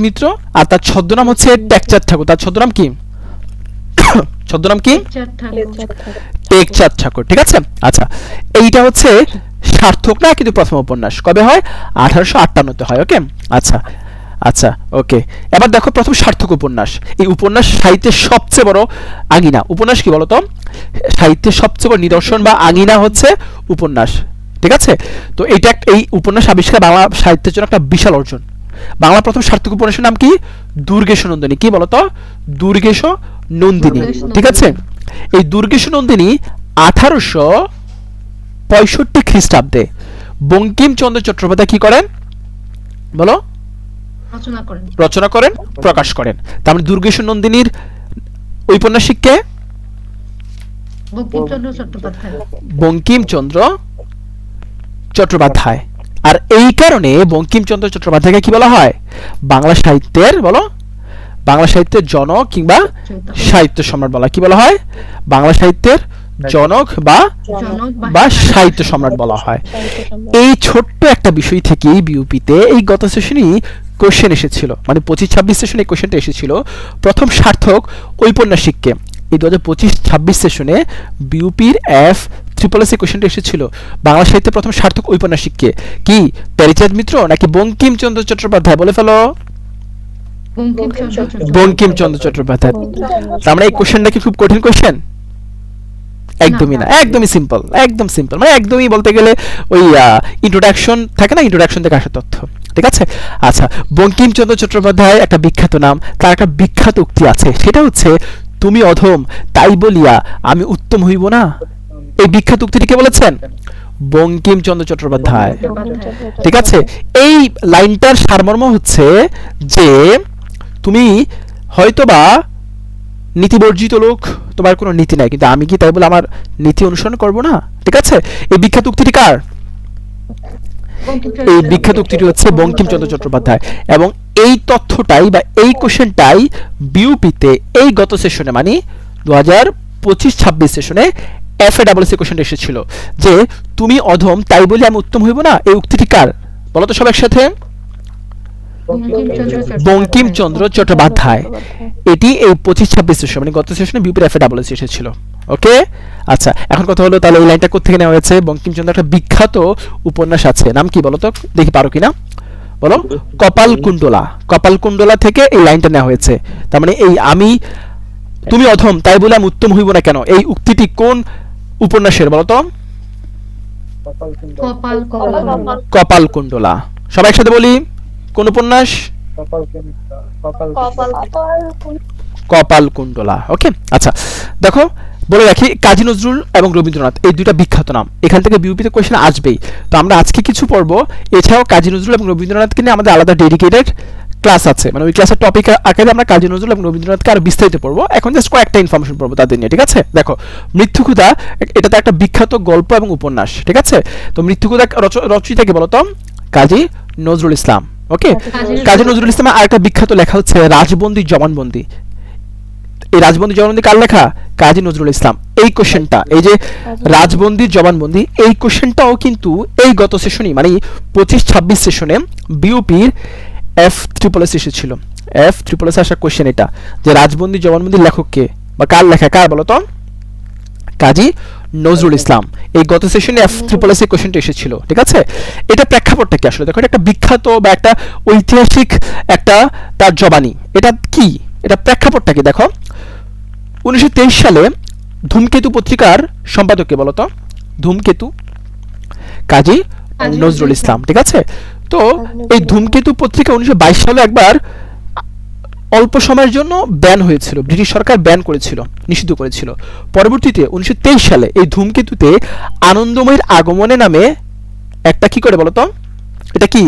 মিত্র, আর তার ছদ্মনাম হচ্ছে টেকচাঁদ ঠাকুর। তার ছদ্মনাম কি টেকচাঁদ ঠাকুর, ঠিক আছে। আচ্ছা, এইটা হচ্ছে সার্থক না, কিন্তু প্রথম উপন্যাস কবে হয়? 1858 হয়। ওকে, আচ্ছা, ওকে। এবার দেখো, প্রথম সার্থক উপন্যাস। এই উপন্যাস সাহিত্যের সবচেয়ে বড় আঙিনা। উপন্যাস কি বলতো? সাহিত্যের সবচেয়ে বড় নিদর্শন বা আঙিনা হচ্ছে উপন্যাস, ঠিক আছে। তো এই উপন্যাস আবিষ্কার বাংলা সাহিত্যের জন্য একটা বিশাল অর্জন। বাংলা প্রথম সার্থক উপন্যাসের নাম কি? দুর্গেশ নন্দিনী। কি বলতো? দুর্গেশ নন্দিনী, ঠিক আছে। এই দুর্গেশ নন্দিনী 1865 খ্রিস্টাব্দে বঙ্কিমচন্দ্র চট্টোপাধ্যায় কি করেন বলো? রচনা করেন, প্রকাশ করেন। তার মানে দুর্গেশ নন্দিনীর ঔপন্যাসিক কে? বঙ্কিমচন্দ্র চট্টোপাধ্যায়। আর এই কারণে বঙ্কিমচন্দ্র চট্টোপাধ্যায়কে কি বলা হয়? বাংলা সাহিত্যের জনক কিংবা সাহিত্য সম্রাট বলা। কি বলা হয়? বাংলা সাহিত্যের জনক বা সাহিত্য সম্রাট বলা হয়। এই ছোট্ট একটা বিষয় থেকেই বিউপিতে এই গত সেশনই কোশ্চেন এসেছিল, মানে 25-26 সেশনে এই কোশ্চেনটা এসেছিল। প্রথম সার্থক ঔপন্যাসিককে এই 2025-26 সেশনে বিউপির F-SSS কোশ্চেনটা এসেছিল। বাংলা সাহিত্যে প্রথম সার্থক ঔপন্যাসিককে কি প্যারীচাঁদ মিত্র নাকি বঙ্কিমচন্দ্র চট্টোপাধ্যায়? বলে ফেলো। বঙ্কিমচন্দ্র চট্টোপাধ্যায়। তার মানে এই কোশ্চেনটা কি খুব কঠিন কোশ্চেন? একদমই না, একদমই সিম্পল, একদম সিম্পল। মানে একদমই বলতে গেলে ওই ইন্ট্রোডাকশন থাকে না, ইন্ট্রোডাকশন থেকে আসা তথ্য, ঠিক আছে। আচ্ছা, বঙ্কিমচন্দ্র চট্টোপাধ্যায় একটা বিখ্যাত নাম, তার একটা বিখ্যাত উক্তি আছে, সেটা হচ্ছে তুমি অধম তাই বলিয়া আমি উত্তম হইব না। এই বিখ্যাত উক্তিটি কে বলেছেন? বঙ্কিমচন্দ্র চট্টোপাধ্যায়, ঠিক আছে। এই লাইনটার সারমর্ম হচ্ছে যে তুমি হয়তোবা নীতিবর্জিত লোক, তোমার কোনো নীতি নাই, কিন্তু আমি কি তাই বলে আমার নীতি অনুসরণ করব না? ঠিক আছে। এই বিখ্যাত উক্তিটি কার? এই বিখ্যাত উক্তিটি হচ্ছে বঙ্কিমচন্দ্র চট্টোপাধ্যায়। এবং এই তথ্যটাই বা এই কোশ্চেনটাই বিউপিতে এই গত সেশনে, মানে 2025-26 সেশনে FASS কোশ্চেনটা এসেছিল যে তুমি অধম তাই বলে আমি উত্তম হইব না। এই উক্তিটি কার বলো তো সব একসাথে? বঙ্কিমচন্দ্র চট্টোপাধ্যায়। এটি এই 25-26 সেশন, মানে গত সেশনে বিউপির FASS এসেছিল। ওকে, আচ্ছা, এখন কথা হলো তাহলে এই লাইনটা কোথা থেকে নেওয়া হয়েছে? বঙ্কিমচন্দ্র একটা বিখ্যাত উপন্যাস আছে, নাম কি বলো তো, দেখি পারো কিনা বলো। কপালকুণ্ডলা থেকে এই লাইনটা নেওয়া হয়েছে। তার মানে এই তুমি অধম তাই বলে আমি উত্তম হইব না কেন, এই উক্তিটি কোন উপন্যাসের বলো তো? কপালকুণ্ডলা। সবাই একসাথে বলি, কোন উপন্যাস? কপালকুণ্ডলা। ওকে, আচ্ছা, দেখো বলে রাখি কাজী নজরুল এবং রবীন্দ্রনাথ এই দুইটা বিখ্যাত নাম, এখান থেকে বিউপিতে কোশ্চেন আসবেই। তো আমরা আজকে কিছু পড়বো, এছাড়াও কাজী নজরুল এবং রবীন্দ্রনাথকে নিয়ে আমাদের আলাদা ডেডিকেটেড ক্লাস আছে, মানে ওই ক্লাসের টপিক আকারে আমরা কাজী নজরুল এবং রবীন্দ্রনাথকে আরো বিস্তারিত পড়বো। এখন জাস্ট কয়েকটা ইনফরমেশন পড়বো তাদের নিয়ে, ঠিক আছে। দেখো, মৃত্যুক্ষুধা এটা তো একটা বিখ্যাত গল্প এবং উপন্যাস, ঠিক আছে। তো মৃত্যুক্ষুধা রচয়িতা কি বলতো? কাজী নজরুল ইসলাম। ওকে, কাজী নজরুল ইসলামের আরেকটা বিখ্যাত লেখা হচ্ছে রাজবন্দী জবানবন্দি। এই রাজবন্দী জবানবন্দি কার লেখা? কাজী নজরুল ইসলাম। এই কোশ্চেনটা, এই যে রাজবন্দী জবানবন্দি, এই কোশ্চেনটাও কিন্তু এই গত সেশনই, মানে 25-26 সেশনে বিউপির F-SSS এসেছিল। F-SSS আসা কোশ্চেন এটা, যে রাজবন্দী জবানবন্দির লেখক কে বা কার লেখা, কার বলো তো? কাজী নজরুল ইসলাম। এই গত সেশনে F-SSS কোশ্চেনটা এসেছিল, ঠিক আছে। এটা প্রেক্ষাপটটা কি আসলে? দেখো, এটা একটা বিখ্যাত বা একটা ঐতিহাসিক একটা তার জবানি। এটা কি, এটা প্রেক্ষাপটটা কি? দেখো, 1923 সালে ধূমকেতু পত্রিকার সম্পাদক কে বলতো? ধূমকেতু কাজী নজরুল ইসলাম, ঠিক আছে। তো এই ধূমকেতু পত্রিকা 1922 সালে একবার অল্প সময়ের জন্য ব্যান হয়েছিল, ব্রিটিশ সরকার ব্যান করেছিল, নিষিদ্ধ করেছিল। পরবর্তীতে 1923 সালে এই ধূমকেতুতে আনন্দময়ীর আগমনে নামে একটা কি করে বলতো, এটা কি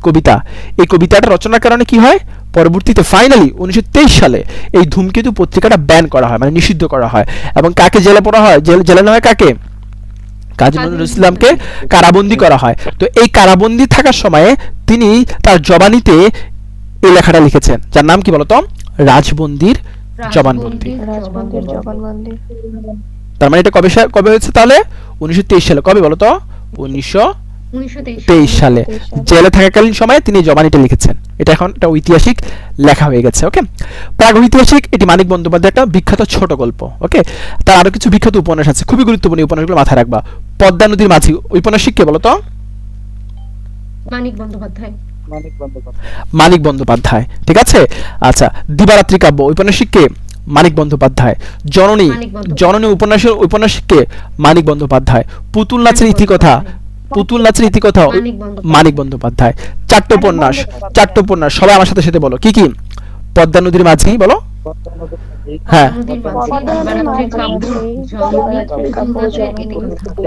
কবিতা, এই কবিতাটা রচনার কারণে কি হয়, পরবর্তীতে ফাইনালি 1923 সালে এই ধূমকেতু পত্রিকাটা ব্যান করা হয়, মানে নিষিদ্ধ করা হয়। এবং কাকে জেলে পড়া হয়, জেলানো হয় কাকে, কাজী নজরুল ইসলামকে কারাবন্দী করা হয়। তো এই কারাবন্দী থাকার সময়ে তিনি তার জবানিতে এই লেখাটা লিখেছেন, যার নাম কি বলতো, রাজবন্দির জবানবন্দি। তার মানে এটা কবে হয়েছে তাহলে, 1923 সালে। কবে বলতো, 1923 সালে জেলে থাকাকালীন সময়ে তিনি জবানিটা লিখেছেন। এটা এখন একটা ঐতিহাসিক লেখা হয়ে গেছে। ওকে, প্রাগৈতিহাসিক, এটি মানিক বন্দ্যোপাধ্যায়ের একটা বিখ্যাত ছোট গল্প। ওকে, তার আরো কিছু বিখ্যাত উপন্যাস আছে, খুবই গুরুত্বপূর্ণ উপন্যাসগুলো মাথায় রাখবা। পদ্মা নদীর মাঝি ঔপন্যাসিক কে বলতো, মানিক বন্দ্যোপাধ্যায়। মানিক বন্দ্যোপাধ্যায়, ঠিক আছে। আচ্ছা, দিবারাত্রি কাব্য ঔপন্যাসিক কে, মানিক বন্দ্যোপাধ্যায়। জননী, জননী উপন্যাসের ঔপন্যাসিক কে, মানিক বন্দ্যোপাধ্যায়। পুতুল নাচের ইতিকথা, পুতুল নাচের ইতিকথা মানিক বন্দ্যোপাধ্যায়। চাট্টোপন্যাস, চাট্টোপন্যাস সবাই আমার সাথে সাথে বলো কি কি, পদ্মা নদীর মাঝি বলো, হ্যাঁ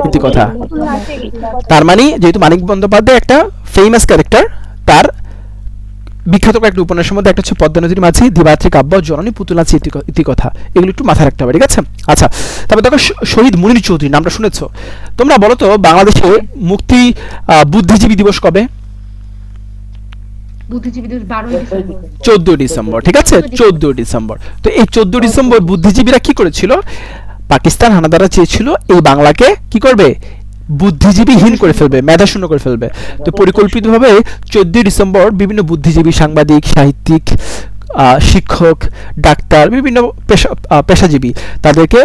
ইতিকথা। তার মানে যেহেতু মানিক বন্দ্যোপাধ্যায় একটা ফেমাস ক্যারেক্টার, তার বিখ্যাত কয়েকটা উপন্যাসের মধ্যে একটা হচ্ছে পদ্মা নদীর মাঝি, দিবারাত্রি কাব্য, জননী, পুতুল নাচের ইতিকথা, এগুলো একটু মাথায় রাখতে হবে, ঠিক আছে। আচ্ছা, তারপর দেখো শহীদ মুনীর চৌধুরী, নামটা শুনেছো তোমরা? বলো তো বাংলাদেশে মুক্তি বুদ্ধিজীবী দিবস কবে? 14 ডিসেম্বর, ঠিক আছে, 14 ডিসেম্বর। তো এই 14 ডিসেম্বর বুদ্ধিজীবীরা কি করেছিল, পাকিস্তান হানাদাররা চেয়েছিল এই বাংলাকে কি করবে, বুদ্ধিজীবীহীন করে ফেলবে, মেধাশূন্য করে ফেলবে। তো পরিকল্পিতভাবে 14 ডিসেম্বর বিভিন্ন বুদ্ধিজীবী, সাংবাদিক, সাহিত্যিক, শিক্ষক, ডাক্তার, বিভিন্ন পেশাজীবী, তাদেরকে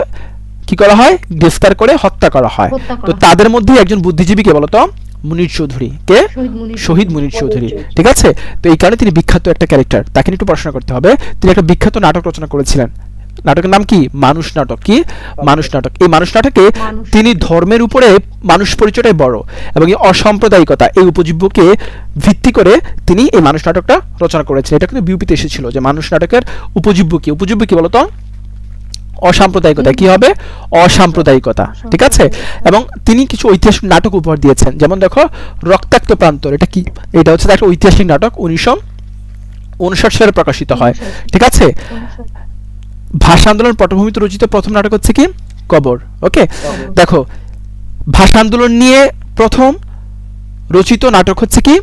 কি করা হয়, গ্রেফতার করে হত্যা করা হয়। তো তাদের মধ্যে একজন বুদ্ধিজীবী কে বলতো, মুনীর চৌধুরী। কে? শহীদ মুনীর চৌধুরী, ঠিক আছে। তো এই কারণে তিনি বিখ্যাত একটা ক্যারেক্টার, তাকে একটু পড়াশোনা করতে হবে। তিনি একটা বিখ্যাত নাটক রচনা করেছিলেন, নাটকের নাম কি, মানুষ নাটক। কি মানুষ নাটক? এই মানুষ নাটকে তিনি ধর্মের উপরে মানুষ পরিচয়টাই বড় এবং এই অসাম্প্রদায়িকতা, এই উপজীব্যকে ভিত্তি করে তিনি এই মানুষ নাটকটা রচনা করেছেন। এটা কিন্তু বিউপিতে এসেছিল যে মানুষ নাটকের উপজীব্য কি, উপজীব্য কি বলতো, অসাম্প্রদায়িকতা। কি হবে, অসাম্প্রদায়িকতা, ঠিক আছে। এবং তিনি কিছু ঐতিহাসিক নাটক উপহার দিয়েছেন, যেমন দেখো রক্তাক্ত প্রান্তর, এটা কি, এটা হচ্ছে একটা ঐতিহাসিক নাটক, 1959 সালে প্রকাশিত হয়, ঠিক আছে। ভাষা আন্দোলন পটভূমিতে রচিত প্রথম নাটক হচ্ছে কি, কবর। ওকে, দেখো ভাষা আন্দোলন নিয়ে প্রথম রচিত নাটক হচ্ছে কি,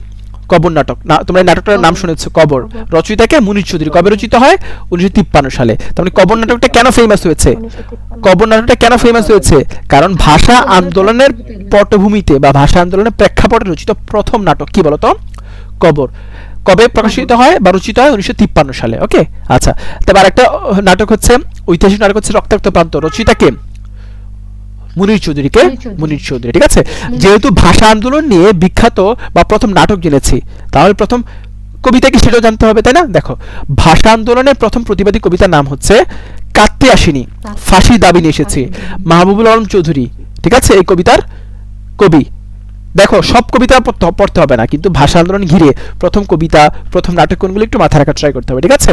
কবর নাটক। না, তোমরা এই নাটকটার নাম শুনেছো, কবর। রচয়িতাকে মুনীর চৌধুরী। কবে রচিত হয়, 1953 সালে। তার মানে কবর নাটকটা কেন ফেমাস হয়েছে, কবর নাটকটা কেন ফেমাস হয়েছে, কারণ ভাষা আন্দোলনের পটভূমিতে বা ভাষা আন্দোলনের প্রেক্ষাপটে রচিত প্রথম নাটক কি বলতো, কবর। কবে প্রকাশিত হয় বা রচিত হয়, 1953 সালে। ওকে, আচ্ছা। তারপর একটা নাটক হচ্ছে, ঐতিহাসিক নাটক হচ্ছে রক্তাক্ত প্রান্ত, রচয়িতাকে মুনীর চৌধুরী। কে? মুনীর চৌধুরী, ঠিক আছে। যেহেতু ভাষা আন্দোলন নিয়ে বিখ্যাত বা প্রথম নাটক জেনেছি, তাহলে প্রথম কবিতা কি সেটাও জানতে হবে, তাই না? দেখো, ভাষা আন্দোলনের প্রথম প্রতিবাদী কবিতার নাম হচ্ছে কাঁদতে আসিনি, ফাঁসির দাবি নিয়ে এসেছি, মাহবুবুল আলম চৌধুরী, ঠিক আছে, এই কবিতার কবি। দেখো সব কবিতা পড়তে হবে না, কিন্তু ভাষা আন্দোলন ঘিরে প্রথম কবিতা, প্রথম নাটক কোনগুলো একটু মাথায় রাখার ট্রাই করতে হবে, ঠিক আছে।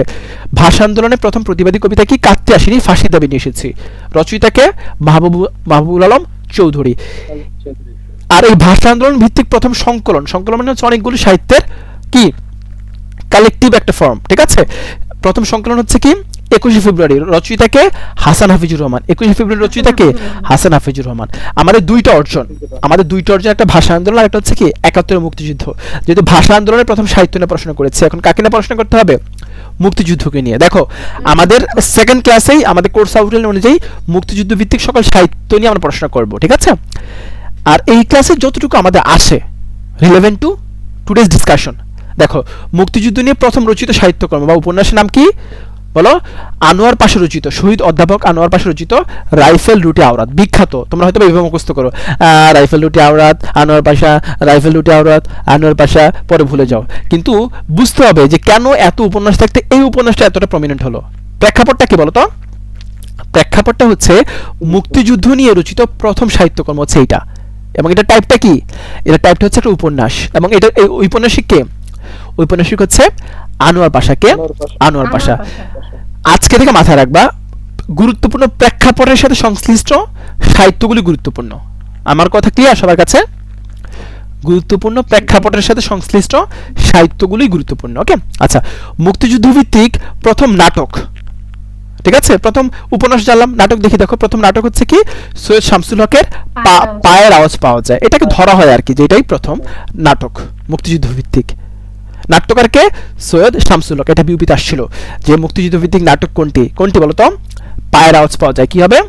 ভাষা আন্দোলনের প্রথম প্রতিবাদী কবিতা কি, কাঁদতে আসিনি, ফাঁসির দাবি নিয়ে এসেছি, রচয়িতাকে মাহবুবুল আলম চৌধুরী। আর এই ভাষা আন্দোলন ভিত্তিক প্রথম সংকলন, সংকলন মানে হচ্ছে অনেকগুলো সাহিত্যের কি কালেকটিভ একটা ফর্ম, ঠিক আছে। প্রথম সংকলন হচ্ছে কি, 21শে ফেব্রুয়ারি, রচয়িতাকে হাসান হাফিজুর রহমান। 21শে ফেব্রুয়ারি রচয়িতাকে হাসান হাফিজুর রহমান। আমাদের দুইটা অর্জন, একটা ভাষা আন্দোলন আর একটা হচ্ছে কি 71 মুক্তিযুদ্ধ। যেহেতু ভাষা আন্দোলনের প্রথম সাহিত্য নিয়ে পড়াশোনা করেছে, এখন কাকে নিয়ে পড়াশোনা করতে হবে, মুক্তিযুদ্ধকে নিয়ে। দেখো আমাদের সেকেন্ড ক্লাসেই আমাদের কোর্স আউটলাইন অনুযায়ী মুক্তিযুদ্ধ ভিত্তিক সকল সাহিত্য নিয়ে আমরা পড়াশোনা করব, ঠিক আছে। আর এই ক্লাসে যতটুকু আমাদের আসে রিলেভেন্ট টু টুডেজ ডিসকাশন, দেখো মুক্তিযুদ্ধ নিয়ে প্রথম রচিত সাহিত্যকর্ম বা উপন্যাসের নাম কি বলো, আনোয়ার পাশা রচিত, শহীদ অধ্যাপক আনোয়ার পাশা রচিত রাইফেল রুটি আওরাত। বিখ্যাত, তোমরা হয়তো এইভাবে মুখস্থ করো, রাইফেল রুটি আওরাত, আনোয়ার পাশা, রাইফেল রুটি আওরাত, আনোয়ার পাশা, পরে ভুলে যাও। কিন্তু বুঝতে হবে যে কেন এত উপন্যাস থাকতে এই উপন্যাসটা এতটা প্রমিনেন্ট হলো। প্রেক্ষাপটটা কি বলতো, প্রেক্ষাপটটা হচ্ছে মুক্তিযুদ্ধ নিয়ে রচিত প্রথম সাহিত্যকর্ম হচ্ছে এইটা, এবং এটা টাইপটা কি, এটা টাইপটা হচ্ছে একটা উপন্যাস, এবং এটা এই ঔপন্যাসিক কে, ঔপন্যাসিক হচ্ছে আনোয়ার পাশা। কে? আনোয়ার পাশা। আজকে থেকে মাথায় রাখবা, গুরুত্বপূর্ণ প্রেক্ষাপটের সাথে সংশ্লিষ্ট সাহিত্যগুলি গুরুত্বপূর্ণ। আমার কথা ক্লিয়ার সবার কাছে? গুরুত্বপূর্ণ প্রেক্ষাপটের সাথে সংশ্লিষ্ট সাহিত্যগুলি গুরুত্বপূর্ণ। ওকে, আচ্ছা, মুক্তিযুদ্ধ ভিত্তিক প্রথম নাটক, ঠিক আছে, প্রথম উপন্যাস জানলাম, নাটক দেখি। দেখো প্রথম নাটক হচ্ছে কি, সৈয়দ শামসুল হকের পায়ের আওয়াজ পাওয়া যায়, এটাকে ধরা হয় আর কি যে এটাই প্রথম নাটক মুক্তিযুদ্ধ ভিত্তিক। নাট্যকারকে সৈয়দ শামসুল হক, এটা বিউপিতে আসছিল যে মুক্তিযুদ্ধ ভিত্তিক নাটক কোনটি, কোনটি বলতো? পায়ের আওয়াজ পাওয়া যায়। কি হবে?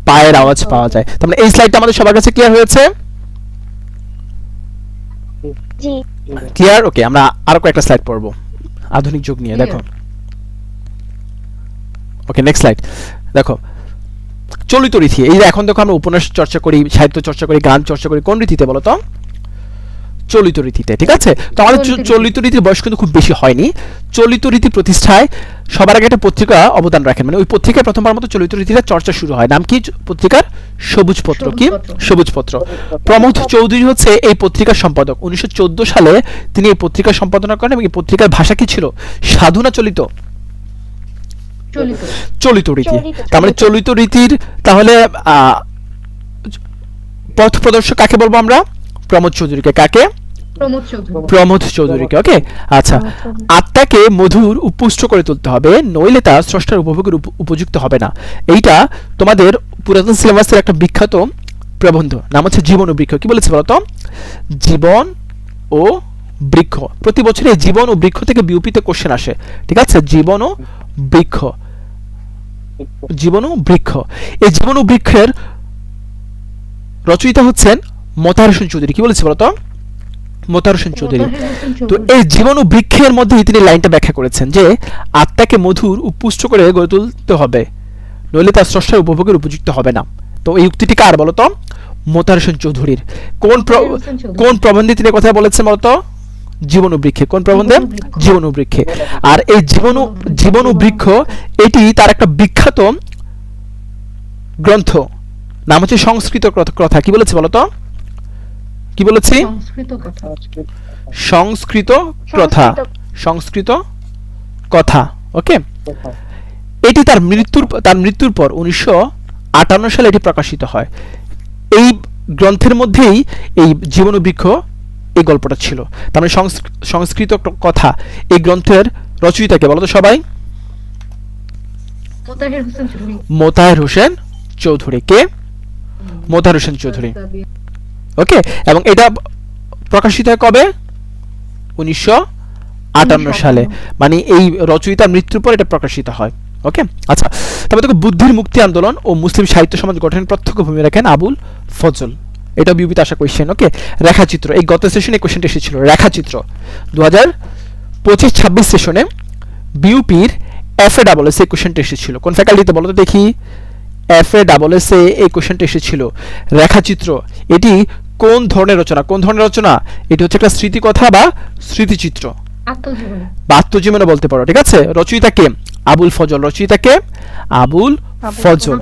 পায়ের আওয়াজ পাওয়া যায়। তার মানে এই স্লাইডটা আমাদের সবার কাছে ক্লিয়ার হয়েছে? জি ক্লিয়ার? ওকে, আমরা আরো কয়েকটা স্লাইড পড়বো আধুনিক যুগ নিয়ে। দেখো, ওকে, নেক্সট স্লাইড। দেখো চলিত রীতি, এই যে এখন দেখো আমরা উপন্যাস চর্চা করি, সাহিত্য চর্চা করি, গান চর্চা করি, কোন রীতিতে বলো তো? চলিত রীতিতে, ঠিক আছে। তো আমাদের চলিত রীতির বয়স কিন্তু খুব বেশি হয়নি। চলিত রীতি প্রতিষ্ঠায় সবার আগে একটা পত্রিকা অবদান রাখেন, মানে ওই পত্রিকায় প্রথমবার মতো চলিত রীতির চর্চা শুরু হয়। নাম কি পত্রিকার? সবুজ পত্র। কি? সবুজ পত্র। প্রমোদ চৌধুরী হচ্ছে এই পত্রিকার সম্পাদক। 1914 সালে তিনি এই পত্রিকা সম্পাদনা করেন, এবং এই পত্রিকার ভাষা কি ছিল? সাধু না চলিত? চলিত রীতি। তার মানে চলিত রীতির তাহলে পথ প্রদর্শক কাকে বলবো আমরা? প্রমোদ চৌধুরীকে। কাকে? প্রমোদ চৌধুরীকে। ওকে, আচ্ছা, আত্মাকে মধুর উপপুষ্ট করে তুলতে হবে, নইলে তা স্রষ্টার উপভোগের উপযুক্ত হবে না। এইটা তোমাদের পুরাতন সিলেবাসের একটা বিখ্যাত প্রবন্ধ, নাম হচ্ছে জীবন ও বৃক্ষ। কি বলেছে বলতো? জীবন ও বৃক্ষ। প্রতি বছর এই জীবন ও বৃক্ষ থেকে বিউপিতে কোশ্চেন আসে, ঠিক আছে? জীবন ও বৃক্ষ, জীবন ও বৃক্ষ। এই জীবন ও বৃক্ষের রচয়িতা হচ্ছেন মোতাহার হোসেন চৌধুরী। কি বলেছে বলতো? মোতাহার হোসেন চৌধুরী। তো এই জীবন ও বৃক্ষের মধ্যে তিনি লাইনটা ব্যাখ্যা করেছেন যে আত্মাকে মধুর উপপুষ্ট করে গড়ে তুলতে হবে, নইলে তার স্রষ্টার উপভোগের উপযুক্ত হবে না। তো এই উক্তিটি কার বলতো? মোতাহার হোসেন চৌধুরীর। কোন প্রবন্ধে তিনি কথা বলেছেন বলতো? জীবন ও বৃক্ষে। কোন প্রবন্ধে? জীবন ও বৃক্ষে। আর এই জীবন ও বৃক্ষ এটি তার একটা বিখ্যাত গ্রন্থ, নাম হচ্ছে সংস্কৃত কথা। কি বলেছে বলতো? কি বলেছি? সংস্কৃত কথা। সংস্কৃত কথা। ওকে, এটি তার মৃত্যুর পর 1958 সালে এটি প্রকাশিত হয়। এই গ্রন্থের মধ্যেই এই জীবন ও বৃক্ষ এই গল্পটা ছিল। তার মানে সংস্কৃত কথা এই গ্রন্থের রচয়িতাকে বলো তো সবাই? মোতাহার হোসেন চৌধুরী। কে? মোতাহার হোসেন চৌধুরী। ওকে, এবং এটা প্রকাশিত হয় কবে? 1958 সালে, মানে এই রচয়িতার মৃত্যুর পর এটা প্রকাশিত হয়। ওকে, আচ্ছা, তারপর দেখো বুদ্ধির মুক্তি আন্দোলন ও মুসলিম সাহিত্য সমাজ গঠনের প্রত্যক্ষ ভূমিকা রাখেন আবুল ফজল। এটা বিউপিতে আসা কোয়েশ্চেন। ওকে, রেখাচিত্র, এই গত সেশনে কোয়েশ্চেনটা এসেছিল। রেখাচিত্র 2025-26 সেশনে বিউপির FA-SSA এই কোয়েশ্চেনটা এসেছিল। কোন ফ্যাকাল্টিতে বলো তো দেখি? FA-SSA এই কোয়েশ্চেনটা এসেছিল। রেখাচিত্র এটি কোন ধরনের রচনা? কোন ধরনের রচনা? এটি হচ্ছে একটা স্মৃতিকথা বা স্মৃতিচিত্র, আত্মজীবনী বলতে পারো, ঠিক আছে? রচয়িতা কে? আবুল ফজল। রচয়িতা কে? আবুল ফজল।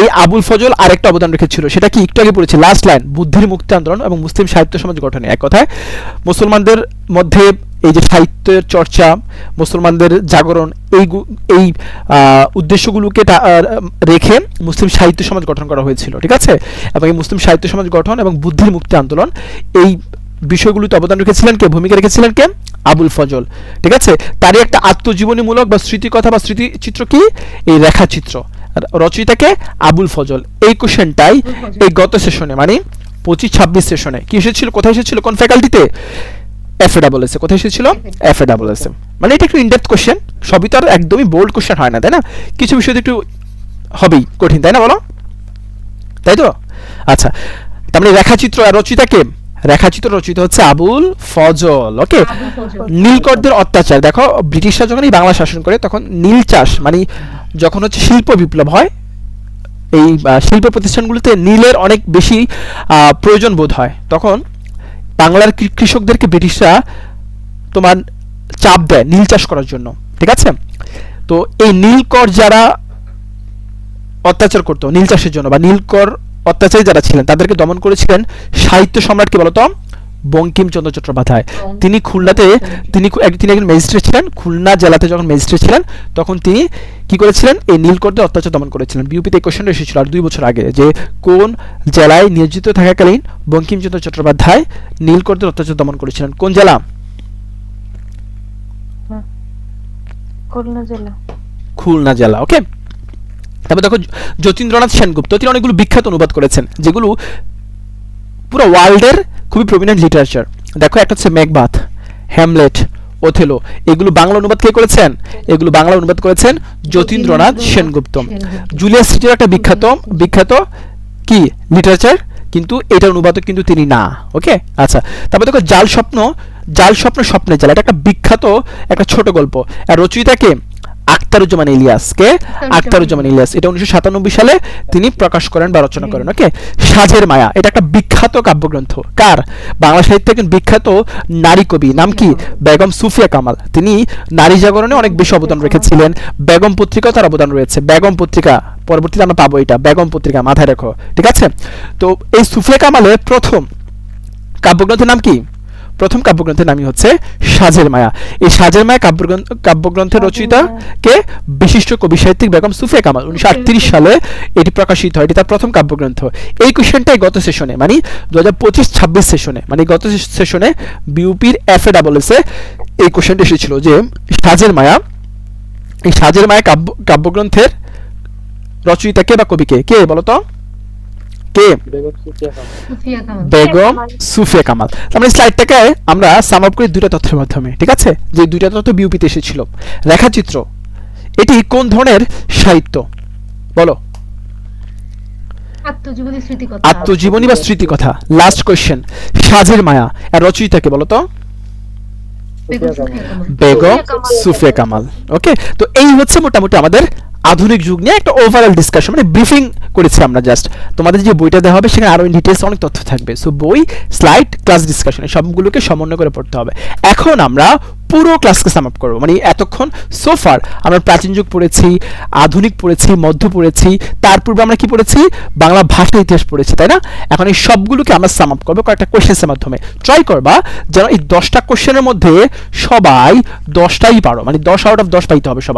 এই আবুল ফজল আরেকটা অবদান রেখেছিল, সেটা কি? একটু আগে পড়েছি, লাস্ট লাইন, বুদ্ধির মুক্তি আন্দোলন এবং মুসলিম সাহিত্য সমাজ গঠনে। এক কথায় মুসলমানদের মধ্যে এই যে সাহিত্যের চর্চা, মুসলমানদের জাগরণ, এই উদ্দেশ্যগুলোকে রেখে মুসলিম সাহিত্য সমাজ গঠন করা হয়েছিল, ঠিক আছে? এবং এই মুসলিম সাহিত্য সমাজ গঠন এবং বুদ্ধির মুক্তি আন্দোলন এই বিষয়গুলোতে অবদান রেখেছিলেন কে? ভূমিকা রেখেছিলেন কে? আবুল ফজল, ঠিক আছে? তারই একটা আত্মজীবনীমূলক বা স্মৃতিকথা বা স্মৃতিচিত্র কি? এই রেখাচিত্র। রচয়িতাকে? আবুল ফজল। এই কোশ্চেনটাই এই গত সেশনে, মানে 25-26 সেশনে কি এসেছিল? কোথায় এসেছিল? কোন ফ্যাকাল্টিতে? FA-SSA। কোথায় এসেছিল? FA-SSA। মানে এটা একটু ইনডেপথ কোশ্চেন, সবই তো আর একদমই বোল্ড কোশ্চেন হয় না, তাই না? কিছু বিষয় একটু হবেই কঠিন, তাই না বলো? তাই তো? আচ্ছা, তার মানে রেখাচিত্র আর রচয়িতাকে? রেখাচিত্র রচিত হচ্ছে আবুল ফজল। ওকে, নীলকরদের অত্যাচার। দেখো ব্রিটিশরা যখন এই বাংলা শাসন করে তখন নীল চাষ, মানে যখন হচ্ছে শিল্প বিপ্লব হয়, এই শিল্প প্রতিষ্ঠানগুলোতে নীলের অনেক বেশি প্রয়োজন বোধ হয়, তখন বাংলার কৃষকদেরকে ব্রিটিশরা তোমার চাপ দেয় নীল চাষ করার জন্য, ঠিক আছে? তো এই নীলকর যারা অত্যাচার করতো নীল চাষের জন্য বা নীলকর অত্যাচারী যারা ছিলেন তাদেরকে দমন করেছিলেন সাহিত্য সম্রাট কি বলতো বঙ্কিমচন্দ্র চট্টোপাধ্যায়। তিনি খুলনাতে তিনি একজন ম্যাজিস্ট্রেট ছিলেন, খুলনা জেলাতে যখন ম্যাজিস্ট্রেট ছিলেন তখন তিনি কি করেছিলেন এই নীলকরদের অত্যাচার দমন করেছিলেন। বিউপিতে এই কোশ্চেনটা এসেছিল আর 2 বছর আগে যে কোন জেলায় নিয়োজিত থাকাকালীন বঙ্কিমচন্দ্র চট্টোপাধ্যায় নীলকরদের অত্যাচার দমন করেছিলেন, কোন জেলা? খুলনা জেলা। খুলনা জেলা। ওকে, তারপর দেখো যতীন্দ্রনাথ সেনগুপ্ত, তিনি অনেকগুলো বিখ্যাত অনুবাদ করেছেন যেগুলো পুরো ওয়ার্ল্ডের খুবই প্রমিনেন্ট লিটারেচার। দেখো একটা হচ্ছে মেঘবাত, হ্যামলেট, ওথেলো, এগুলো বাংলা অনুবাদ কে করেছেন? এগুলো বাংলা অনুবাদ করেছেন যতীন্দ্রনাথ সেনগুপ্ত। জুলিয়াস সিজার একটা বিখ্যাত কি লিটারেচার, কিন্তু এটা অনুবাদক কিন্তু তিনি না। ওকে, আচ্ছা, তারপর দেখো জাল স্বপ্ন স্বপ্নের জাল, এটা একটা বিখ্যাত একটা ছোট গল্প। আর রচয়িতাকে আখতারুজ্জামান ইলিয়াস। কে? আখতারুজ্জামান ইলিয়াস। এটা 1997 সালে তিনি প্রকাশ করেন বা রচনা করেন। ওকে, সাজের মায়া, এটা একটা বিখ্যাত কাব্যগ্রন্থ। কার? বাংলা সাহিত্যে একজন বিখ্যাত নারী কবি, নাম কি? বেগম সুফিয়া কামাল। তিনি নারী জাগরণে অনেক বেশি অবদান রেখেছিলেন। বেগম পত্রিকাও তার অবদান রয়েছে। বেগম পত্রিকা পরবর্তীতে আমরা পাবো, এটা বেগম পত্রিকা, মাথায় রাখো, ঠিক আছে? তো এই সুফিয়া কামালের প্রথম কাব্যগ্রন্থের নাম কি? প্রথম কাব্যগ্রন্থের নামই হচ্ছে সাজের মায়া। এই সাজের মায়া কাব্যগ্রন্থের রচয়িতা কে? বিশিষ্ট কবি সাহিত্যিক বেগম সুফিয়া কামাল। 1938 সালে এটি প্রকাশিত হয়। এটি তার প্রথম কাব্যগ্রন্থ। এই কোশ্চেনটাই গত সেশনে মানে 2025-26 সেশনে মানে গত সেশনে বিউপির FASS এই কোশ্চেনটা এসেছিল যে সাজের মায়া, এই সাজের মায়া কাব্যগ্রন্থের রচয়িতা কে বা কবি কে? কে বলতো? কে? বেগম সুফিয়া কামাল। আমরা স্লাইডটাকে আমরা সাম আপ করি দুইটা তথ্যের মাধ্যমে, ঠিক আছে? যে দুইটা তথ্য বিউপিতে এসেছিল। রেখাচিত্র, এটি কোন ধরনের সাহিত্য বলো? আত্মজীবনী বা স্মৃতিকথা। লাস্ট কোশ্চেন, সাজের মায়া এর রচয়িতাকে বলো তো? বেগম সুফিয়া কামাল। ওকে, তো এই হচ্ছে মোটামুটি আমাদের আধুনিক যুগ নিয়ে একটা ওভারঅল ডিসকাশন, মানে ব্রিফিং করেছি আমরা। জাস্ট তোমাদের যে বইটা দেওয়া হবে সেখানে আরো ইন ডিটেইলস অনেক তথ্য থাকবে। সো বই, স্লাইড, ক্লাস ডিসকাশন সবগুলোকে সমন্বয় করে পড়তে হবে। এখন আমরা পুরো ক্লাসকে সাম আপ করবো। মানে এতক্ষণ সোফার আমরা প্রাচীন যুগ পড়েছি, আধুনিক পড়েছি, মধ্য পড়েছি, তার পূর্বে আমরা কি পড়েছি? বাংলা ভাষা ইতিহাস পড়েছি, তাই না? এখন এই সবগুলোকে আমরা সাম আপ করবো কয়েকটা কোশ্চেনের মাধ্যমে। ট্রাই করবা যেন এই 10টা কোশ্চেনের মধ্যে সবাই 10টাই পারো, মানে 10 আউট অফ 10 পাইতে হবে সবার।